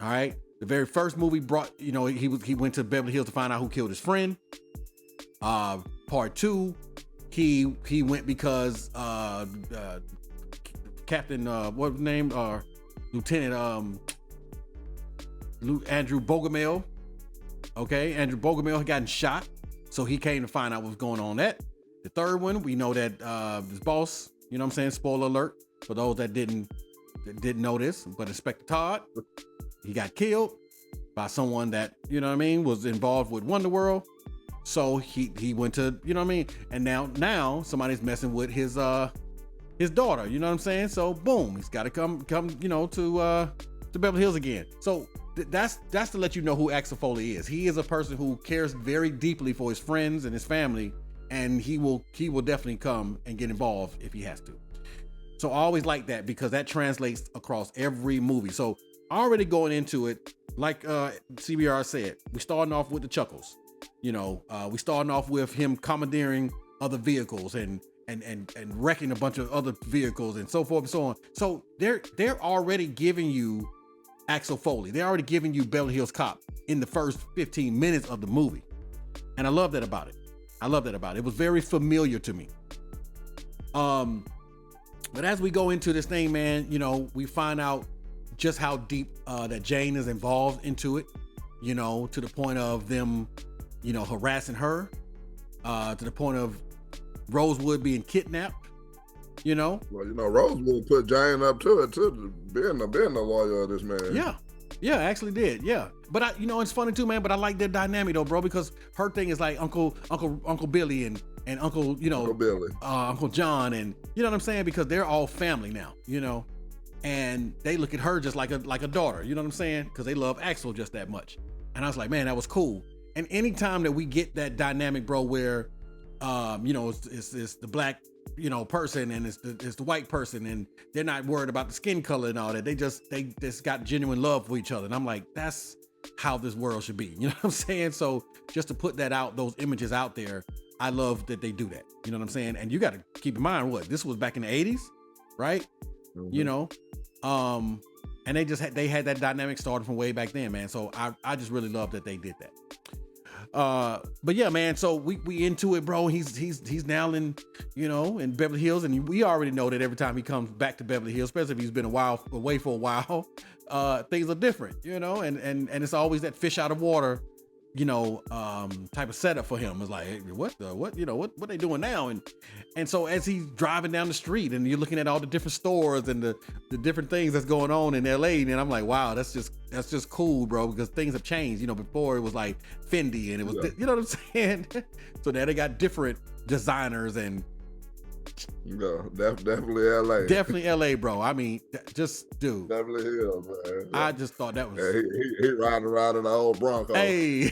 All right. The very first movie brought, you know, he went to Beverly Hills to find out who killed his friend. Part 2, he went because Captain, what was his name? Lieutenant Andrew Bogomil. Okay, Andrew Bogomil had gotten shot, so he came to find out what was going on. The third one, we know that his boss, you know what I'm saying? Spoiler alert for those that didn't know this, but Inspector Todd, he got killed by someone that, you know what I mean, was involved with Wonderworld. So he went to, you know what I mean? And now somebody's messing with his daughter, you know what I'm saying? So boom, he's got to come, you know, to Beverly Hills again. So that's to let you know who Axel Foley is. He is a person who cares very deeply for his friends and his family, and he will definitely come and get involved if he has to. So I always like that, because that translates across every movie. So already going into it, like CBR said, we starting off with the chuckles. You know, we starting off with him commandeering other vehicles and wrecking a bunch of other vehicles and so forth and so on. So they're already giving you Axel Foley. They're already giving you Beverly Hills Cop in the first 15 minutes of the movie. And I love that about it. It was very familiar to me. But as we go into this thing, man, you know, we find out just how deep that Jane is involved into it, you know, to the point of them, you know, harassing her, to the point of Rosewood being kidnapped, you know. Well, you know, Rosewood put Jane up to it too, being the lawyer of this man. Yeah, actually did. Yeah, but you know, it's funny too, man. But I like their dynamic though, bro, because her thing is like Uncle Billy and Uncle, you know, Uncle Billy, Uncle John, and you know what I'm saying, because they're all family now, you know, and they look at her just like a daughter, you know what I'm saying, because they love Axel just that much. And I was like, man, that was cool. And anytime that we get that dynamic, bro, where you know, it's the black, you know, person and it's the white person, and they're not worried about the skin color and all that. They just got genuine love for each other. And I'm like, that's how this world should be. You know what I'm saying? So just to put that out, those images out there, I love that they do that. You know what I'm saying? And you got to keep in mind, what, this was back in the 80s, right? Mm-hmm. You know, and they had that dynamic started from way back then, man. So I just really love that they did that. But yeah, man, so we into it, bro. He's now in, you know, in Beverly Hills, and we already know that every time he comes back to Beverly Hills, especially if he's been away for a while, things are different, you know, and it's always that fish out of water, you know, type of setup for him. It's like, hey, what they doing now? And so as he's driving down the street and you're looking at all the different stores and the different things that's going on in LA, and I'm like, wow, that's just cool, bro, because things have changed. You know, before it was like Fendi and it was, you know what I'm saying? So now they got different designers and No, definitely LA. Definitely LA, bro. I mean, just dude. Beverly Hills, man. I just thought that was. Yeah, he riding around in the old Bronco. Hey.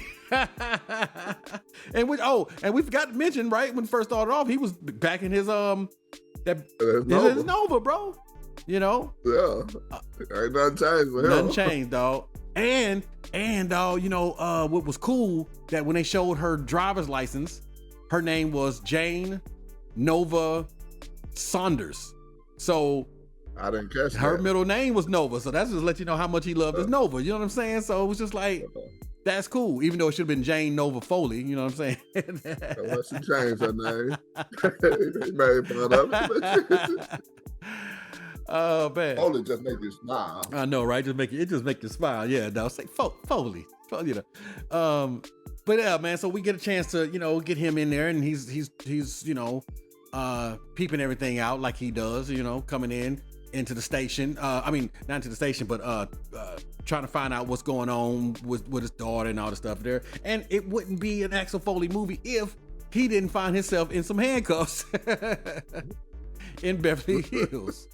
and we forgot to mention, right, when it first started off, he was back in his his Nova, bro. You know? Yeah. Ain't nothing changed with him. Nothing changed, dog. And dog, you know, what was cool that when they showed her driver's license, her name was Jane Nova Saunders. So I didn't catch her that. middle name was Nova. So that's just let you know how much he loved his Nova. You know what I'm saying? So it was just like, that's cool. Even though it should have been Jane Nova Foley. You know what I'm saying? Well, she changed her name. He made fun of it. Oh man. Foley just make you smile. I know, right? It just make you smile. Yeah, no, say Foley. You know. But yeah, man, so we get a chance to, you know, get him in there, and he's you know, peeping everything out like he does, you know, coming into the station. I mean, not into the station, but trying to find out what's going on with his daughter and all the stuff there. And it wouldn't be an Axel Foley movie if he didn't find himself in some handcuffs in Beverly Hills.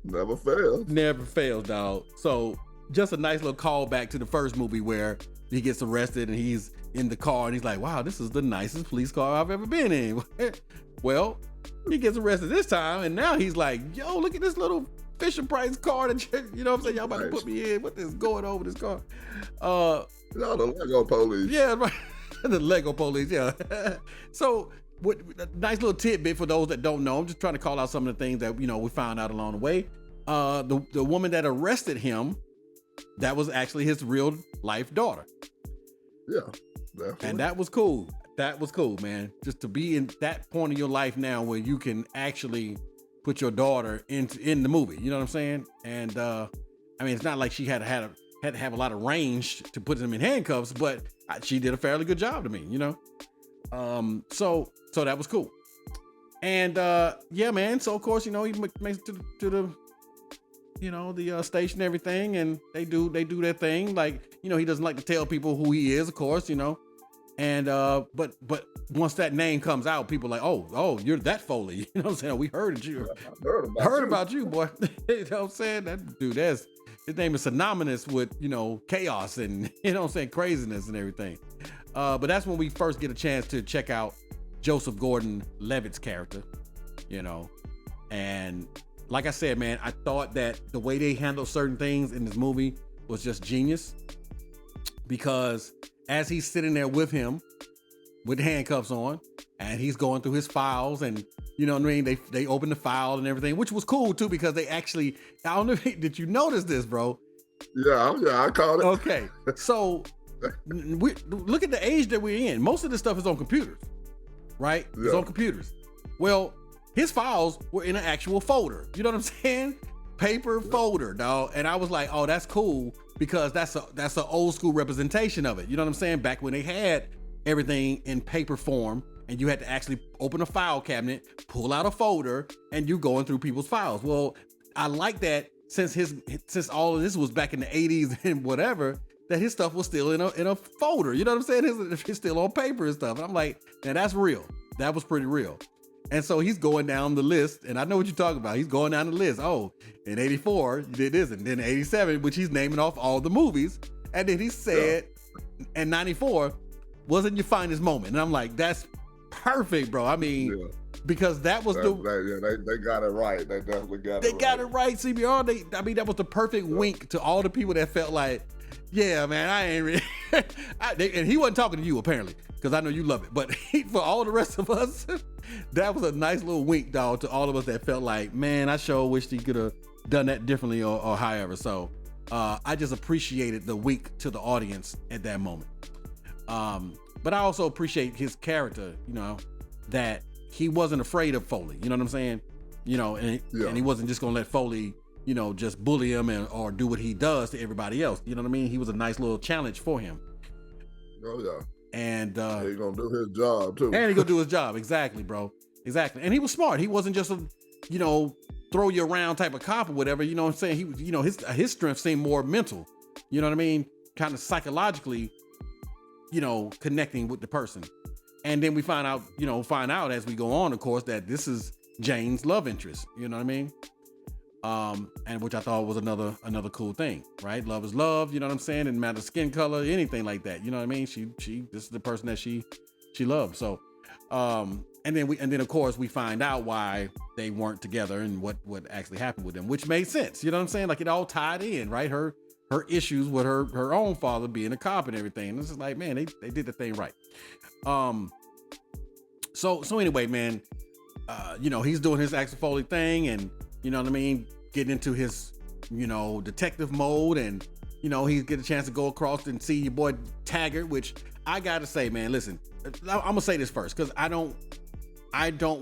Never fails. Never fails, dog. So just a nice little callback to the first movie where he gets arrested and he's in the car and he's like, wow, this is the nicest police car I've ever been in. Well, he gets arrested this time and now he's like, yo, look at this little Fisher Price car that you know what I'm saying? Y'all about to put me in. What is going on with this car? You know, the Lego police. Yeah, right. The Lego police, yeah. So what a nice little tidbit for those that don't know. I'm just trying to call out some of the things that, you know, we found out along the way. The woman that arrested him, that was actually his real life daughter. Yeah, definitely. And that was cool. That was cool, man. Just to be in that point of your life now where you can actually put your daughter in the movie. You know what I'm saying? And I mean, it's not like she had to have a lot of range to put them in handcuffs, but she did a fairly good job to me, you know? So that was cool. And yeah, man. So of course, you know, he makes it to the you know, the station and everything, and they do their thing. Like, you know, he doesn't like to tell people who he is, of course, you know. And but once that name comes out, people are like, oh, you're that Foley. You know what I'm saying? We heard you. Heard about you, boy. You know what I'm saying? That dude, his name is synonymous with, you know, chaos and, you know what I'm saying, craziness and everything. But that's when we first get a chance to check out Joseph Gordon-Levitt's character, you know. And like I said, man, I thought that the way they handled certain things in this movie was just genius, because as he's sitting there with him with the handcuffs on and he's going through his files, and you know what I mean, they open the file and everything, which was cool too, because they actually, I don't know, did you notice this, bro? Yeah, I caught it. Okay, so look at the age that we're in. Most of this stuff is on computers, right? It's on computers. Well, his files were in an actual folder. You know what I'm saying? Paper folder, dog. And I was like, oh, that's cool, because that's an old school representation of it. You know what I'm saying? Back when they had everything in paper form and you had to actually open a file cabinet, pull out a folder, and you going through people's files. Well, I like that since all of this was back in the 80s and whatever, that his stuff was still in a folder. You know what I'm saying? It's still on paper and stuff. And I'm like, man, that's real. That was pretty real. And so he's going down the list, and I know what you're talking about. He's going down the list. Oh, in 84, you did this, and then 87, which he's naming off all the movies. And then he said, in 94, wasn't your finest moment. And I'm like, that's perfect, bro. I mean, because that was they got it right. They definitely got it right. They got it right, CBR. I mean, that was the perfect wink to all the people that felt like, yeah, man, I ain't really. And he wasn't talking to you, apparently, because I know you love it. But for all the rest of us, that was a nice little wink, dog, to all of us that felt like, man, I sure wished he could have done that differently or however. So I just appreciated the wink to the audience at that moment. But I also appreciate his character, you know, that he wasn't afraid of Foley. You know what I'm saying? You know, and he wasn't just going to let Foley, you know, just bully him or do what he does to everybody else. You know what I mean? He was a nice little challenge for him. Oh, yeah. And he's going to do his job, too. And he's going to do his job. Exactly, bro. Exactly. And he was smart. He wasn't just a, you know, throw you around type of cop or whatever. You know what I'm saying? He was, you know, his strength seemed more mental. You know what I mean? Kind of psychologically, you know, connecting with the person. And then we find out as we go on, of course, that this is Jane's love interest. You know what I mean? And which I thought was another cool thing, right? Love is love, you know what I'm saying? Didn't matter skin color, anything like that. You know what I mean? This is the person that she loved. So, and then of course we find out why they weren't together and what actually happened with them, which made sense. You know what I'm saying? Like it all tied in, right? Her issues with her own father being a cop and everything. And it's just like, man, they did the thing right. So anyway, man, he's doing his Axel Foley thing, and you know what I mean, getting into his, detective mode, and he's get a chance to go across and see your boy Taggart, which I gotta say, man, listen, I'm gonna say this first, because I don't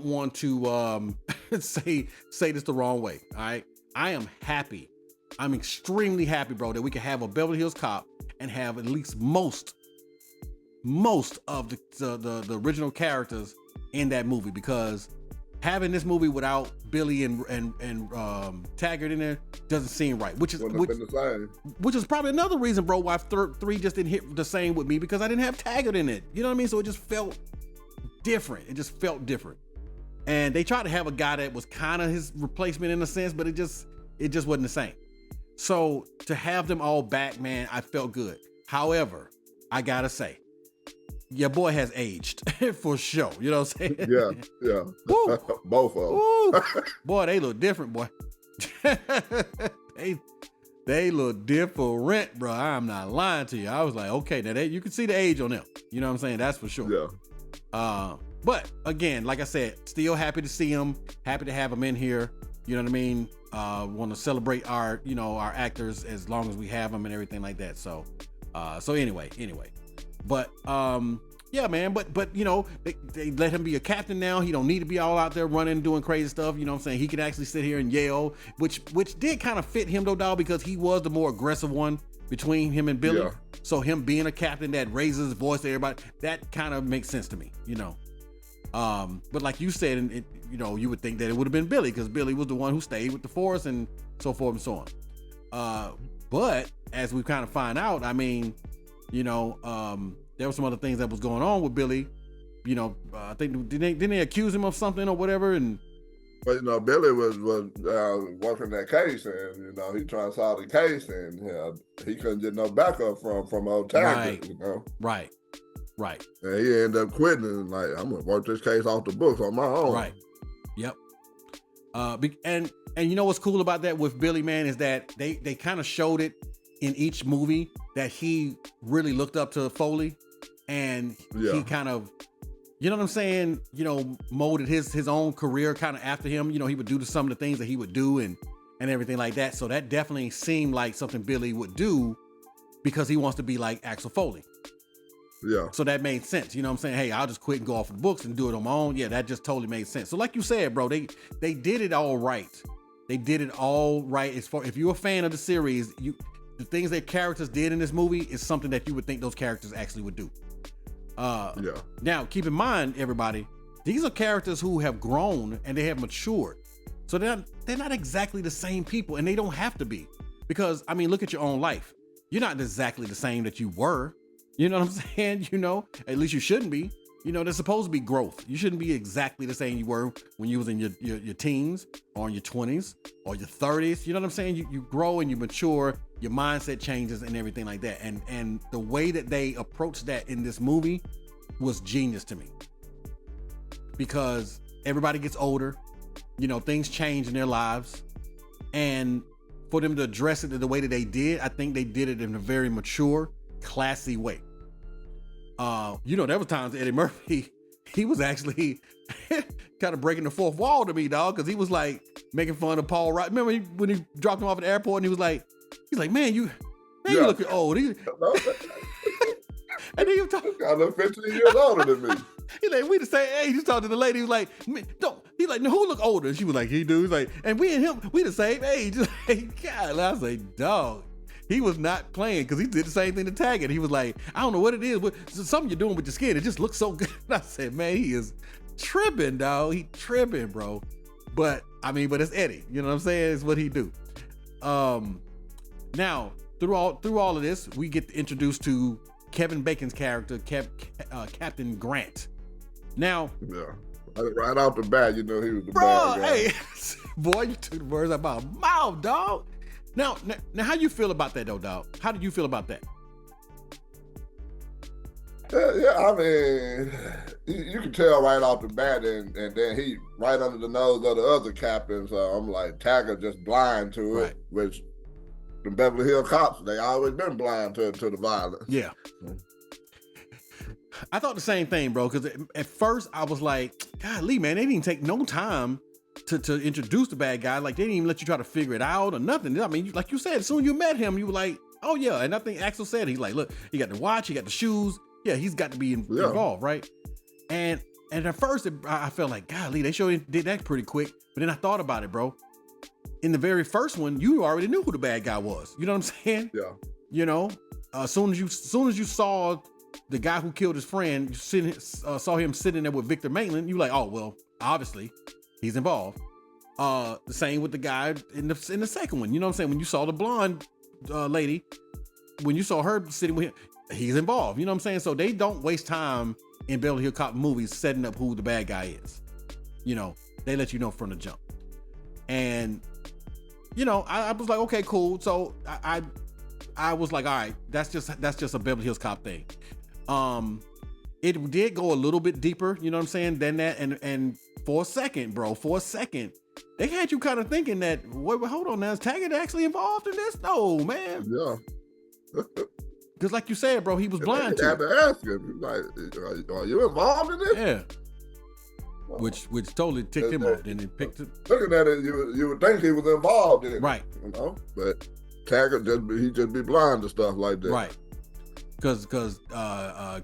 want to say this the wrong way. All right, I am happy. I'm extremely happy, bro, that we can have a Beverly Hills Cop and have at least most of the original characters in that movie, because having this movie without Billy and Taggart in there doesn't seem right, which is probably another reason, bro, why 3 just didn't hit the same with me, because I didn't have Taggart in it. You know what I mean? So it just felt different. It just felt different. And they tried to have a guy that was kind of his replacement in a sense, but it just wasn't the same. So to have them all back, man, I felt good. However, I gotta say, your boy has aged for sure. You know what I'm saying? Yeah. Both of them. Boy, they look different, boy. they look different, bro. I'm not lying to you. I was like, okay, now you can see the age on them. You know what I'm saying? That's for sure. Yeah. But again, like I said, still happy to see them. Happy to have them in here. You know what I mean? Want to celebrate our actors as long as we have them and everything like that. So anyway. But yeah, man, but they let him be a captain now. He don't need to be all out there running, doing crazy stuff. You know what I'm saying? He can actually sit here and yell, which did kind of fit him though, dog, because he was the more aggressive one between him and Billy. Yeah. So him being a captain that raises his voice to everybody, that kind of makes sense to me, But like you said, you would think that it would have been Billy, because Billy was the one who stayed with the force and so forth and so on. But as we kind of find out, I mean, there were some other things that was going on with Billy. I think didn't they accuse him of something or whatever? But Billy was working that case, and he tried to solve the case, and he couldn't get no backup from old Taggart. Right. And he ended up quitting and like, I'm gonna work this case off the books on my own. Right. Yep. And you know what's cool about that with Billy, man, is that they kind of showed it in each movie that he really looked up to Foley, and he kind of, you know what I'm saying, molded his own career kind of after him. He would do some of the things that he would do and everything like that. So that definitely seemed like something Billy would do, because he wants to be like Axel Foley. Yeah. So that made sense. You know what I'm saying? Hey, I'll just quit and go off the books and do it on my own. Yeah, that just totally made sense. So like you said, bro, they did it all right. They did it all right. As far, if you're a fan of the series, the things that characters did in this movie is something that you would think those characters actually would do. Now, keep in mind, everybody, these are characters who have grown and they have matured. So they're not exactly the same people, and they don't have to be. Because, I mean, look at your own life. You're not exactly the same that you were. You know what I'm saying? At least you shouldn't be. There's supposed to be growth. You shouldn't be exactly the same you were when you was in your teens or in your 20s or your 30s. You know what I'm saying? You grow and you mature, your mindset changes and everything like that. And the way that they approached that in this movie was genius to me. Because everybody gets older, things change in their lives. And for them to address it the way that they did, I think they did it in a very mature, classy way. There was times Eddie Murphy, he was actually kind of breaking the fourth wall to me, dog, because he was like making fun of Paul Rudd. Remember when he dropped him off at the airport and he's like, man, you looking old. And then he was talking, I look 15 years older than me. He's like, we the same age. He's talking to the lady. He was like, he's like, no, who look older? And she was like, he do. He's like, and we and him, we the same age. Like, God, I was like, dog. He was not playing, because he did the same thing to Taggart. He was like, I don't know what it is, but something you're doing with your skin, it just looks so good. And I said, man, he is tripping, dog. He tripping, bro. But it's Eddie. You know what I'm saying? It's what he do. Now, through all of this, we get introduced to Kevin Bacon's character, Captain Grant. Now, yeah, right off the bat, you know he was the bro, bad guy. hey, boy, you took the words out of my mouth, dog. Now, how you feel about that, though, dog? How did you feel about that? Yeah, I mean, you can tell right off the bat, and then he right under the nose of the other captains. I'm like, Taggart just blind to it, which the Beverly Hills Cops, they always been blind to the violence. Yeah. I thought the same thing, bro, because at first I was like, golly, man, they didn't take no time to introduce the bad guy. Like, they didn't even let you try to figure it out or nothing. I mean, like you said, as soon as you met him, you were like, oh, yeah. And I think Axel said, he's like, look, he got the watch, he got the shoes. Yeah, he's got to be involved, right? And at first, I felt like, golly, they sure did that pretty quick. But then I thought about it, bro. In the very first one, you already knew who the bad guy was. You know what I'm saying? Yeah. You know, as soon as you saw the guy who killed his friend, you saw him sitting there with Victor Maitland, you like, oh, well, obviously, he's involved. The same with the guy in the second one. You know what I'm saying? When you saw the blonde lady, when you saw her sitting with him, he's involved. You know what I'm saying? So they don't waste time in Beverly Hills Cop movies setting up who the bad guy is. You know, they let you know from the jump. And, you know, I was like, okay, cool. So I was like, all right, that's just a Beverly Hills Cop thing. It did go a little bit deeper, you know what I'm saying, than that. And for a second, they had you kind of thinking that, wait, hold on now, is Taggart actually involved in this? No, man. Yeah. Because like you said, bro, he was blind to it. They had to ask him, like, are you involved in this? Yeah. Which totally ticked him off. Then he picked it. Looking at it, you would think he was involved in it. Right. You know? But Taggart just be blind to stuff like that. Right. Because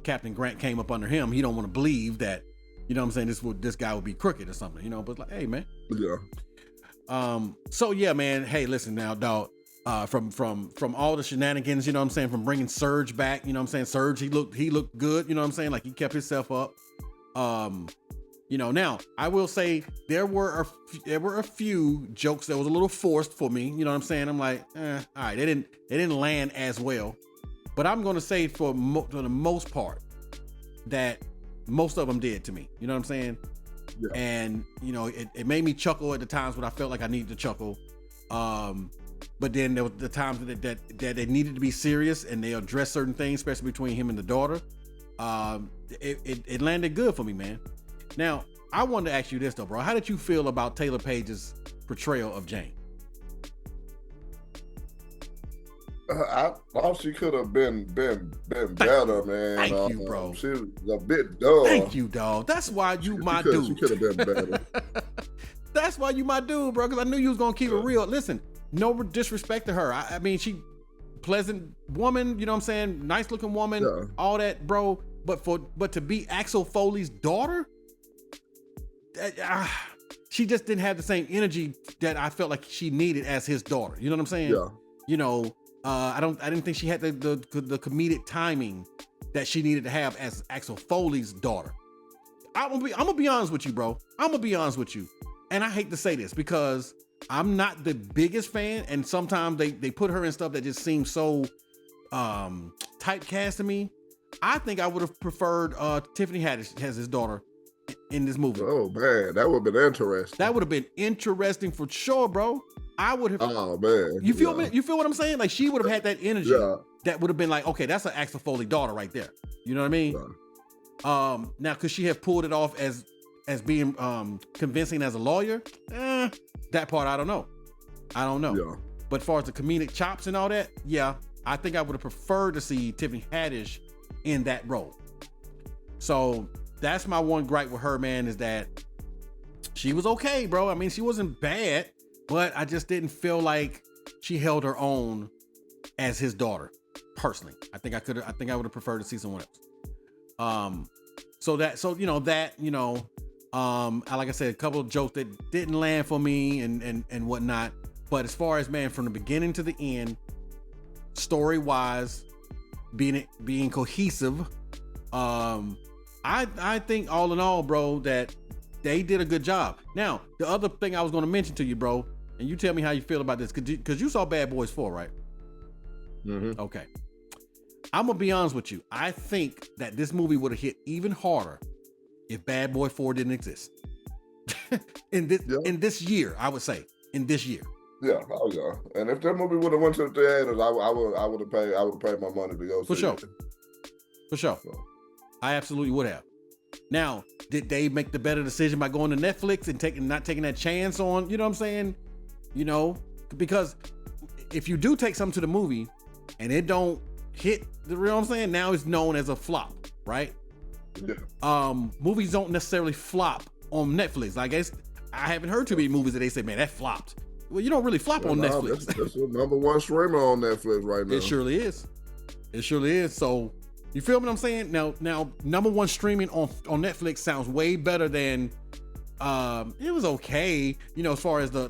Captain Grant came up under him. He don't want to believe that, you know what I'm saying, this guy would be crooked or something, you know, but like, hey, man. Yeah. So yeah, man, hey, listen now, dog. From all the shenanigans, you know what I'm saying, from bringing Surge back, you know what I'm saying, Surge, he looked good, you know what I'm saying, like he kept himself up. You know, now I will say there were a few jokes that was a little forced for me, you know what I'm saying. I'm like, all right, they didn't land as well, but I'm gonna say for the most part that most of them did to me, you know what I'm saying. Yeah. And you know, it made me chuckle at the times when I felt like I needed to chuckle. But then there was the times that they needed to be serious and they addressed certain things, especially between him and the daughter. It landed good for me, man. Now, I wanted to ask you this though, bro. How did you feel about Taylor Page's portrayal of Jane? I thought she could have been better, man. Thank you, bro. She was a bit dull. Thank you, dog. That's why you my dude. She could have been better. That's why you my dude, bro. Because I knew you was gonna keep it real. Listen, no disrespect to her. I mean, she pleasant woman. You know what I'm saying? Nice looking woman. All that, bro. But to be Axel Foley's daughter, she just didn't have the same energy that I felt like she needed as his daughter. You know what I'm saying? Yeah. You know, I didn't think she had the comedic timing that she needed to have as Axel Foley's daughter. I'm gonna be honest with you, bro. I'm gonna be honest with you. And I hate to say this because I'm not the biggest fan, and sometimes they put her in stuff that just seems so typecast to me. I think I would have preferred Tiffany Haddish as his daughter in this movie. Oh man, that would have been interesting. That would have been interesting for sure, bro. I would have. Oh man, you feel me? You feel what I'm saying? Like she would have had that energy. Yeah. That would have been like, okay, that's an Axel Foley daughter right there. You know what I mean? Yeah. Now could she have pulled it off as being convincing as a lawyer? That part I don't know. Yeah. But as far as the comedic chops and all that, yeah, I think I would have preferred to see Tiffany Haddish in that role. So that's my one gripe with her, man, is that she was okay, bro. I mean, she wasn't bad, but I just didn't feel like she held her own as his daughter. Personally, I think I would have preferred to see someone else. Like I said, a couple of jokes that didn't land for me and whatnot. But as far as, man, from the beginning to the end, story wise, being cohesive, I think all in all, bro, that they did a good job. Now, the other thing I was going to mention to you, bro, and you tell me how you feel about this, because you saw Bad Boys 4, right? Mm-hmm. Okay. I'm going to be honest with you. I think that this movie would have hit even harder if Bad Boy 4 didn't exist. in this year, I would say. In this year. Yeah, oh yeah. And if that movie would have went to the theaters, I would have paid my money to go see it. For sure. I absolutely would have. Now, did they make the better decision by going to Netflix and not taking that chance on, you know what I'm saying? You know, because if you do take something to the movie and it don't hit, you know what I'm saying? Now it's known as a flop, right? Yeah. Movies don't necessarily flop on Netflix. I guess I haven't heard too many movies that they say, man, that flopped. Well, you don't really flop on Netflix. That's the number one streamer on Netflix right now. It surely is. It surely is. So, you feel what I'm saying? Now, number one streaming on Netflix sounds way better than. It was okay, you know, as far as the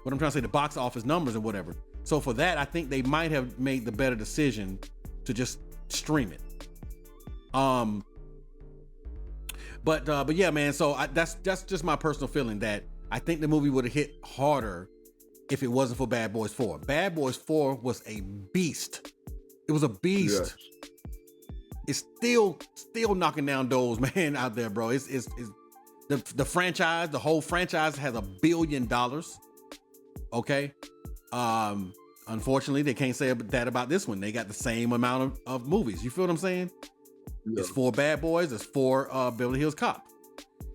what I'm trying to say, the box office numbers and whatever. So for that, I think they might have made the better decision to just stream it. But yeah, man. So that's just my personal feeling that I think the movie would have hit harder if it wasn't for Bad Boys 4. Bad Boys 4 was a beast. It was a beast. Yes. It's still knocking down doors, man, out there, bro. It's the franchise, the whole franchise has $1 billion. Okay. Unfortunately, they can't say that about this one. They got the same amount of movies. You feel what I'm saying? Yeah. It's 4 Bad Boys. It's 4 Beverly Hills Cop.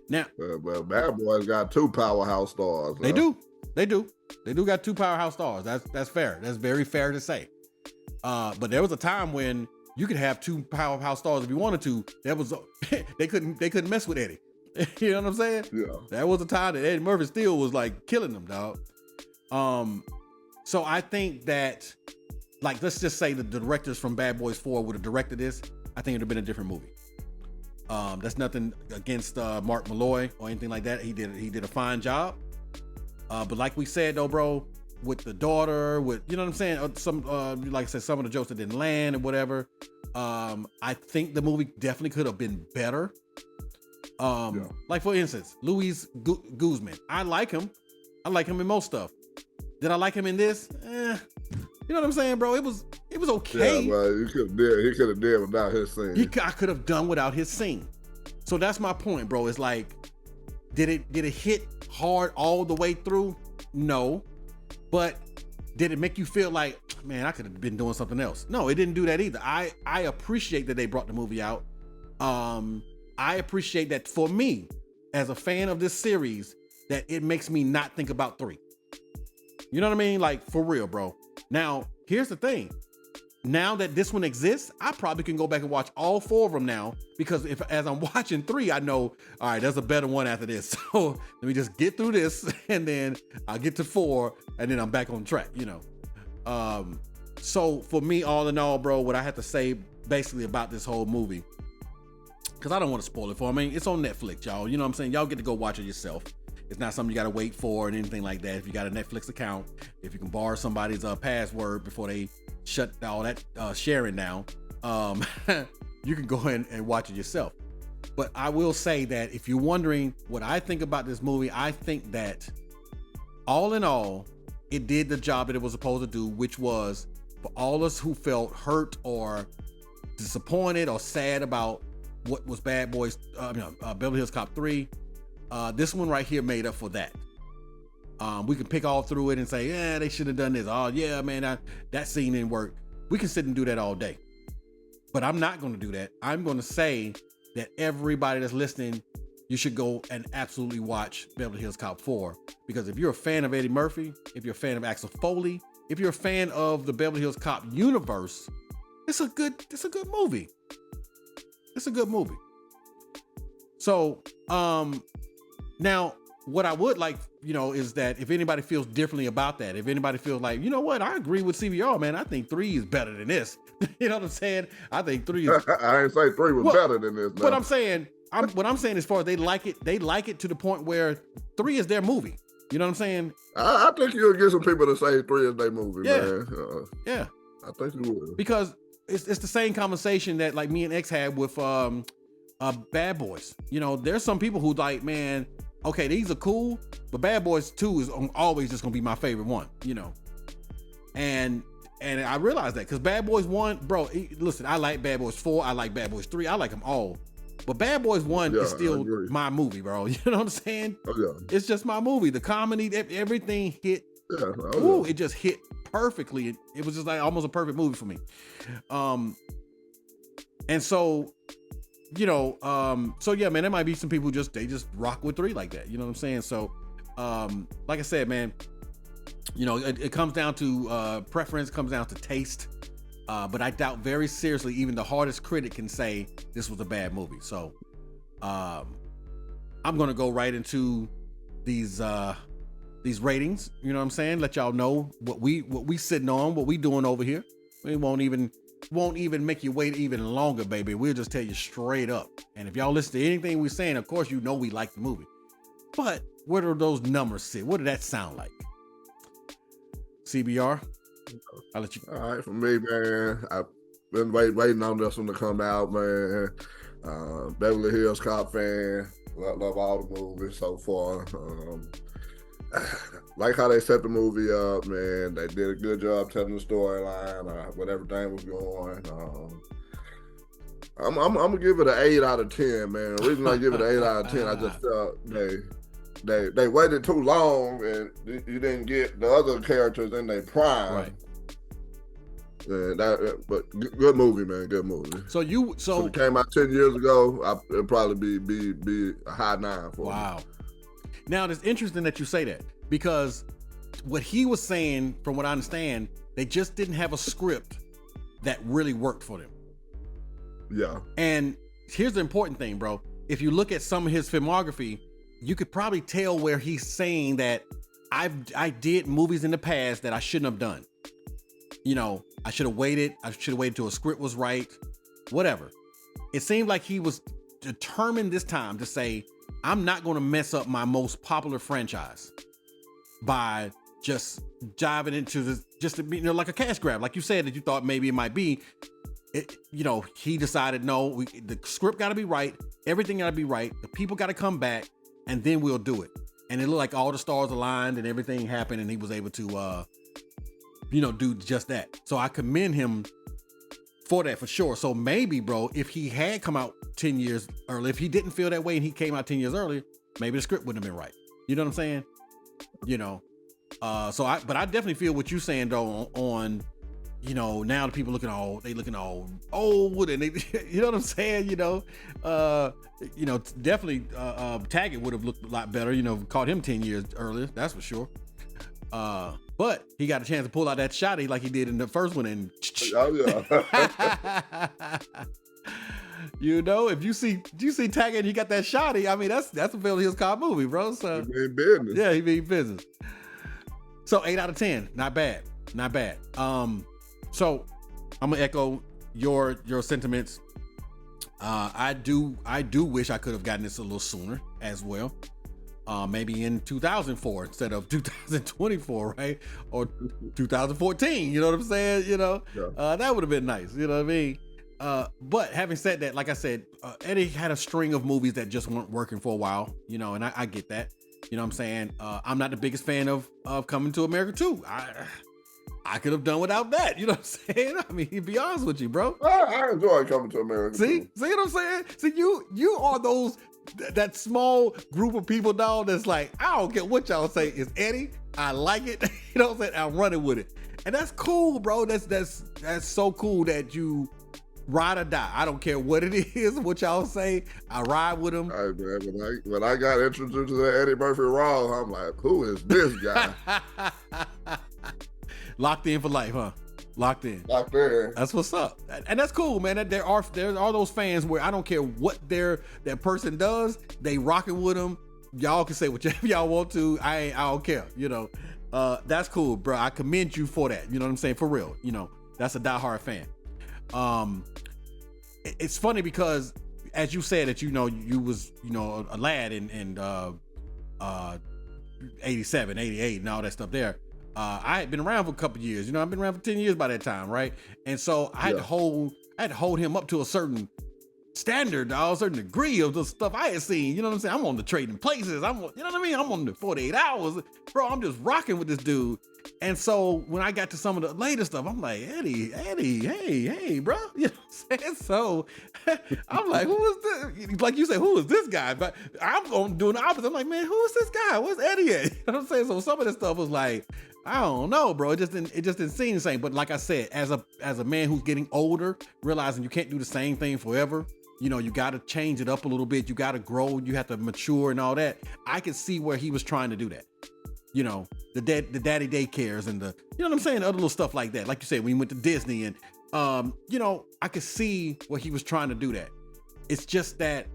Now, well, Bad Boys got 2 powerhouse stars. They do got 2 powerhouse stars. That's fair. That's very fair to say. But there was a time when you could have 2 powerhouse stars if you wanted to. That was they couldn't mess with Eddie. You know what I'm saying? Yeah. That was a time that Eddie Murphy still was like killing them, dog. So I think that, like, let's just say the directors from Bad Boys 4 would have directed this. I think it would have been a different movie. That's nothing against Mark Malloy or anything like that. He did a fine job. But like we said though, bro, with the daughter, with, you know what I'm saying, some like I said, some of the jokes that didn't land and whatever. I think the movie definitely could have been better. Like for instance, Luis Guzman. I like him. I like him in most stuff. Did I like him in this? You know what I'm saying, bro? It was okay. Yeah, well, he could have did without his scene. I could have done without his scene. So that's my point, bro. It's like, did it hit hard all the way through? No. But did it make you feel like, man, I could have been doing something else? No, it didn't do that either. I appreciate that they brought the movie out. I appreciate that for me, as a fan of this series, that it makes me not think about 3. You know what I mean? Like, for real, bro. Now, here's the thing. Now that this one exists, I probably can go back and watch all 4 of them now, because as I'm watching 3, I know, all right, there's a better one after this. So let me just get through this, and then I'll get to 4, and then I'm back on track, you know? So for me, all in all, bro, what I have to say basically about this whole movie, because I don't want to spoil it for me. It's on Netflix, y'all. You know what I'm saying? Y'all get to go watch it yourself. It's not something you got to wait for and anything like that. If you got a Netflix account, if you can borrow somebody's password before they shut all that sharing down, you can go ahead and watch it yourself. But I will say that if you're wondering what I think about this movie, I think that all in all, it did the job that it was supposed to do, which was for all us who felt hurt or disappointed or sad about what was Beverly Hills Cop 3. This one right here made up for that. We can pick all through it and say, yeah, they should have done this. Oh yeah, man, that scene didn't work. We can sit and do that all day. But I'm not going to do that. I'm going to say that everybody that's listening, you should go and absolutely watch Beverly Hills Cop 4. Because if you're a fan of Eddie Murphy, if you're a fan of Axel Foley, if you're a fan of the Beverly Hills Cop universe, it's a good movie. It's a good movie. So, now, what I would like, you know, is that if anybody feels differently about that, if anybody feels like, you know what, I agree with CVR, man, I think 3 is better than this. You know what I'm saying? I think 3 is. I ain't say 3 was better than this. What I'm saying as far as they like it to the point where 3 is their movie. You know what I'm saying? I think you'll get some people to say 3 is their movie, man. Yeah. I think you will. Because it's the same conversation that like me and X had with Bad Boys. You know, there's some people who like, man, okay, these are cool, but Bad Boys 2 is always just gonna be my favorite one, you know. And I realized that because Bad Boys 1, bro, listen, I like Bad Boys 4, I like Bad Boys 3, I like them all. But Bad Boys 1 is I still agree. my movie, bro. You know what I'm saying? Oh yeah. It's just my movie. The comedy, everything hit. Yeah. Ooh, it just hit perfectly. It was just like almost a perfect movie for me. And so, you know, so yeah, man, there might be some people they just rock with 3 like that. You know what I'm saying? So, like I said, man, you know, it comes down to preference, comes down to taste. But I doubt very seriously even the hardest critic can say this was a bad movie. So, I'm gonna go right into these ratings. You know what I'm saying? Let y'all know what we sitting on, what we doing over here. We won't even make you wait even longer, baby. We'll just tell you straight up. And if y'all listen to anything we're saying, of course, you know we like the movie. But where do those numbers sit? What did that sound like? CBR, I'll let you. All right, for me, man, I've been waiting on this one to come out, man. Beverly Hills Cop fan. Love all the movies so far. Like how they set the movie up, man. They did a good job telling the storyline, what everything was going. I'm gonna give it an 8 out of 10, man. The reason I give it an 8 out of 10, I just felt they waited too long and you didn't get the other characters in their prime. Right. And but good movie, man. Good movie. So it came out 10 years ago. It'd probably be a high 9 for me. Wow. Now it's interesting that you say that, because what he was saying, from what I understand, they just didn't have a script that really worked for them. Yeah. And here's the important thing, bro. If you look at some of his filmography, you could probably tell where he's saying that I did movies in the past that I shouldn't have done. You know, I should have waited. I should have waited till a script was right. Whatever. It seemed like he was determined this time to say, I'm not going to mess up my most popular franchise by just diving into this, just to be, you know, like a cash grab, like you said that you thought maybe it might be. You know, he decided, no, the script got to be right, everything got to be right, the people got to come back, and then we'll do it. And it looked like all the stars aligned and everything happened, and he was able to, you know, do just that. So I commend him for that, for sure. So maybe, bro, if he had come out 10 years early, if he didn't feel that way and he came out 10 years earlier, maybe the script wouldn't have been right. You know what I'm saying? You know, but I definitely feel what you're saying though on, you know, now the people looking all old and they, you know what I'm saying? You know, definitely Taggart would have looked a lot better, you know, caught him 10 years earlier. That's for sure. But he got a chance to pull out that shotty like he did in the first one, and you know, if you see Taggart and he got that shotty, I mean that's a Beverly Hills Cop movie, bro. So he mean business. Yeah, he mean business. So 8 out of 10, not bad. So I'm gonna echo your sentiments. I do wish I could have gotten this a little sooner as well. Maybe in 2004 instead of 2024, right? Or 2014, you know what I'm saying? You know, that would have been nice, you know what I mean? But having said that, like I said, Eddie had a string of movies that just weren't working for a while, you know, and I get that, you know what I'm saying? I'm not the biggest fan of Coming to America 2. I could have done without that, you know what I'm saying? I mean, to be honest with you, bro. I enjoy Coming to America. See what I'm saying? See, you are that small group of people, dog, that's like, I don't care what y'all say. It's Eddie. I like it. You know what I'm saying? I'm running with it. And that's cool, bro. That's so cool that you ride or die. I don't care what it is, what y'all say. I ride with him. Hey, man, when I got introduced to the Eddie Murphy Raw, I'm like, who is this guy? Locked in for life, huh? Locked in. That's what's up. And that's cool, man. There are those fans where I don't care what that person does, they rocking with them. Y'all can say whatever y'all want to. I don't care. You know, that's cool, bro. I commend you for that. You know what I'm saying? For real. You know, that's a diehard fan. It's funny because as you said that, you know, you was, you know, a lad in 87, 88 and all that stuff there. I had been around for a couple years, you know, I've been around for 10 years by that time, right? And so I had to hold him up to a certain standard, a certain degree of the stuff I had seen. You know what I'm saying? I'm on the Trading Places. You know what I mean? I'm on the 48 Hours. Bro, I'm just rocking with this dude. And so when I got to some of the later stuff, I'm like, Eddie, hey, bro. You know what I'm saying? So I'm like, who is this? Like you say, who is this guy? But I'm going doing the opposite. I'm like, man, who is this guy? Where's Eddie at? You know what I'm saying? So some of this stuff was like, I don't know, bro. It just didn't seem the same. But like I said, as a man who's getting older, realizing you can't do the same thing forever, you know, you got to change it up a little bit. You got to grow. You have to mature and all that. I could see where he was trying to do that. You know, the daddy daycares and the, you know what I'm saying? Other little stuff like that. Like you said, when he went to Disney and, you know, I could see where he was trying to do that. It's just that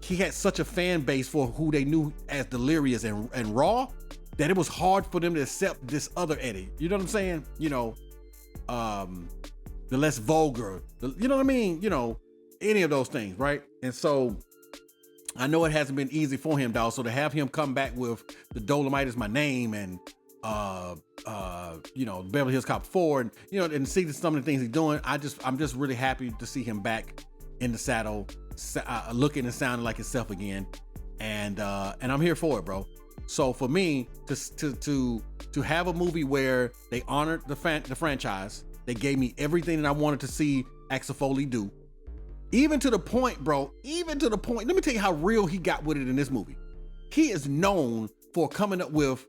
he had such a fan base for who they knew as Delirious and Raw that it was hard for them to accept this other Eddie. You know what I'm saying? You know, the less vulgar, you know what I mean? You know, any of those things, right? And so I know it hasn't been easy for him, dog. So to have him come back with The Dolomite Is My Name and you know, Beverly Hills Cop 4 and, you know, and see some of the things he's doing, I'm just really happy to see him back in the saddle, looking and sounding like himself again. And I'm here for it, bro. So for me to have a movie where they honored the franchise, they gave me everything that I wanted to see Axel Foley do. Even to the point, bro, let me tell you how real he got with it in this movie. He is known for coming up with,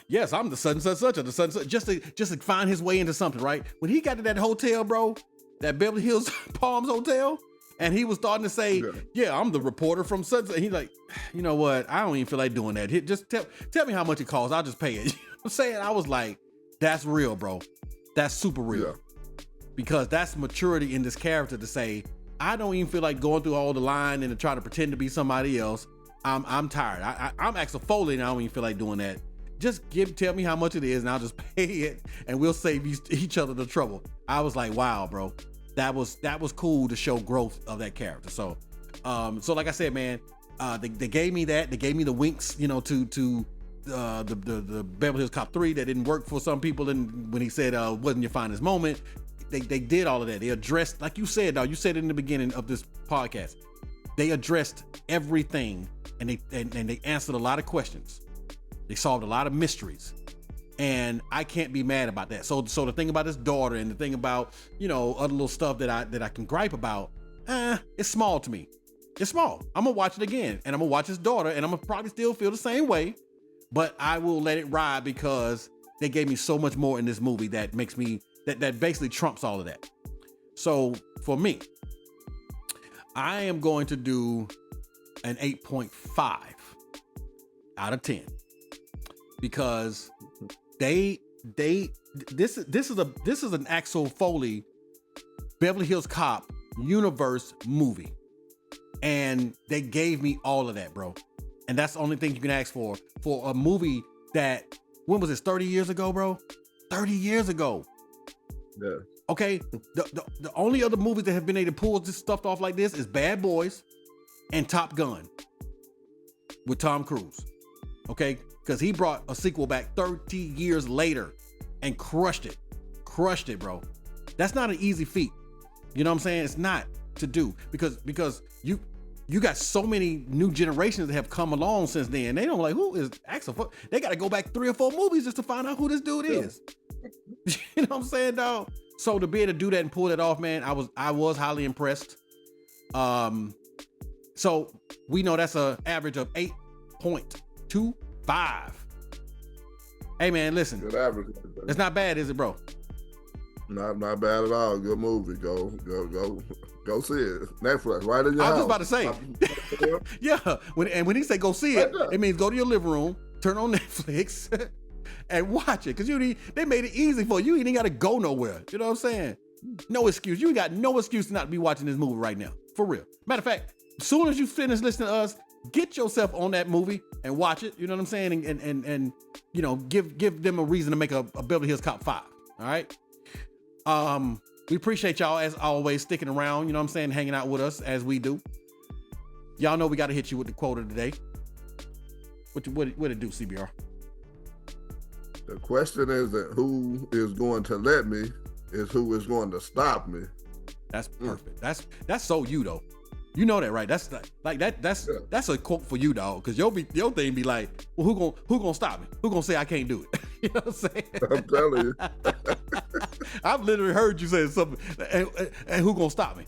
yes, I'm the such or the such, just to find his way into something, right? When he got to that hotel, bro, that Beverly Hills Palms Hotel, and he was starting to say, yeah, I'm the reporter from such, and he's like, you know what? I don't even feel like doing that. Just tell me how much it costs. I'll just pay it. You know what I'm saying? I was like, that's real, bro. That's super real. Yeah. Because that's maturity in this character to say, I don't even feel like going through all the line and to try to pretend to be somebody else. I'm tired. I'm Axel Foley and I don't even feel like doing that. Just tell me how much it is and I'll just pay it and we'll save each other the trouble. I was like, wow, bro, that was cool to show growth of that character. So like I said, man, they gave me that. They gave me the winks, you know, to the Beverly Hills Cop 3 that didn't work for some people. And when he said wasn't your finest moment. They did all of that. They addressed, like you said, dog. You said it in the beginning of this podcast. They addressed everything, and they answered a lot of questions. They solved a lot of mysteries, and I can't be mad about that. So the thing about his daughter and the thing about, you know, other little stuff that I can gripe about, it's small to me. It's small. I'm gonna watch it again, and I'm gonna watch his daughter, and I'm gonna probably still feel the same way, but I will let it ride because they gave me so much more in this movie that makes me. That basically trumps all of that. So for me, I am going to do an 8.5 out of 10 because this is an Axel Foley Beverly Hills Cop universe movie, and they gave me all of that, bro. And that's the only thing you can ask for a movie that, when was this? 30 years ago, bro. 30 years ago. Yeah. Okay. The only other movies that have been able to pull this stuff off like this is Bad Boys and Top Gun with Tom Cruise. Okay. Because he brought a sequel back 30 years later and crushed it, bro. That's not an easy feat. You know what I'm saying? It's not to do because you got so many new generations that have come along since then. They don't like, who is Axel Foley? They got to go back 3 or 4 movies just to find out who this dude is. You know what I'm saying, dog? So to be able to do that and pull that off, man, I was highly impressed. So we know that's an average of 8.25. Hey man, listen. Good average. It's not bad, is it, bro? Not bad at all. Good movie. Go see it. Netflix, right in your house. I was just about to say. Yeah. When he say go see it, it means go to your living room, turn on Netflix, and watch it. Because they made it easy for you. You ain't got to go nowhere. You know what I'm saying? No excuse. You ain't got no excuse to not be watching this movie right now. For real. Matter of fact, as soon as you finish listening to us, get yourself on that movie and watch it. You know what I'm saying? And you know, give them a reason to make a Beverly Hills Cop 5. All right. We appreciate y'all as always sticking around, you know what I'm saying, hanging out with us as we do. Y'all know we got to hit you with the quote of the day. What it do, CBR? The question is that who is going to let me is who is going to stop me. That's perfect. That's so you though. You know that, right? That's that's a quote for you, dog. Because your thing be like, well, who gonna stop me? Who gonna say I can't do it? You know what I'm saying? I'm telling you. I've literally heard you say something, and who gonna stop me?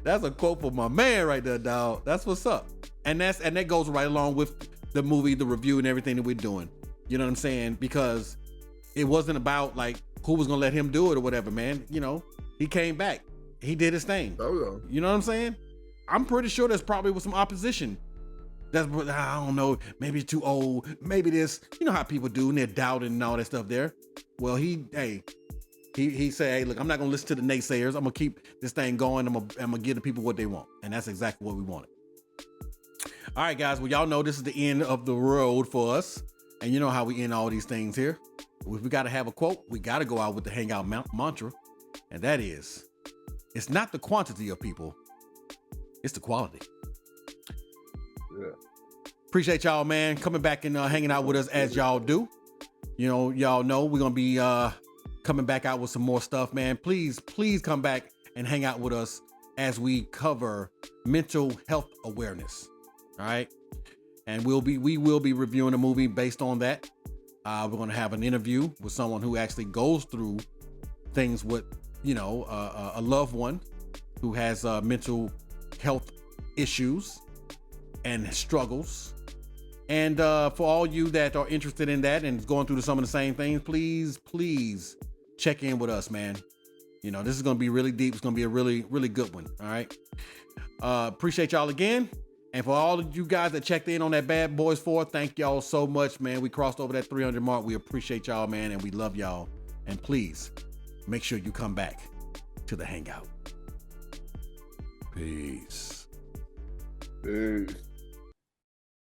That's a quote for my man right there, dog. That's what's up. And that goes right along with the movie, the review, and everything that we're doing. You know what I'm saying? Because it wasn't about like who was gonna let him do it or whatever, man. You know, he came back. He did his thing. Oh, yeah. You know what I'm saying? I'm pretty sure there's probably was some opposition. That's, I don't know, maybe it's too old, maybe this. You know how people do, and they're doubting and all that stuff there. Well, he said, hey, look, I'm not gonna listen to the naysayers. I'm gonna keep this thing going. I'm gonna give the people what they want, and that's exactly what we wanted. All right, guys. Well, y'all know this is the end of the road for us, and you know how we end all these things here. If we got to have a quote, we got to go out with the Hangout mantra, and that is, it's not the quantity of people, it's the quality. Yeah. Appreciate y'all, man, coming back and hanging out with us as y'all do. You know, y'all know we're gonna be coming back out with some more stuff, man. Please come back and hang out with us as we cover mental health awareness. All right, and we will be reviewing a movie based on that. We're gonna have an interview with someone who actually goes through things with, you know, a loved one who has mental health issues and struggles. And for all you that are interested in that and going through some of the same things, please check in with us, man. You know, this is going to be really deep. It's going to be a really, really good one. All right. Appreciate y'all again. And for all of you guys that checked in on that Bad Boys 4, thank y'all so much, man. We crossed over that 300 mark. We appreciate y'all, man. And we love y'all. And please make sure you come back to the Hangout. Peace. Peace.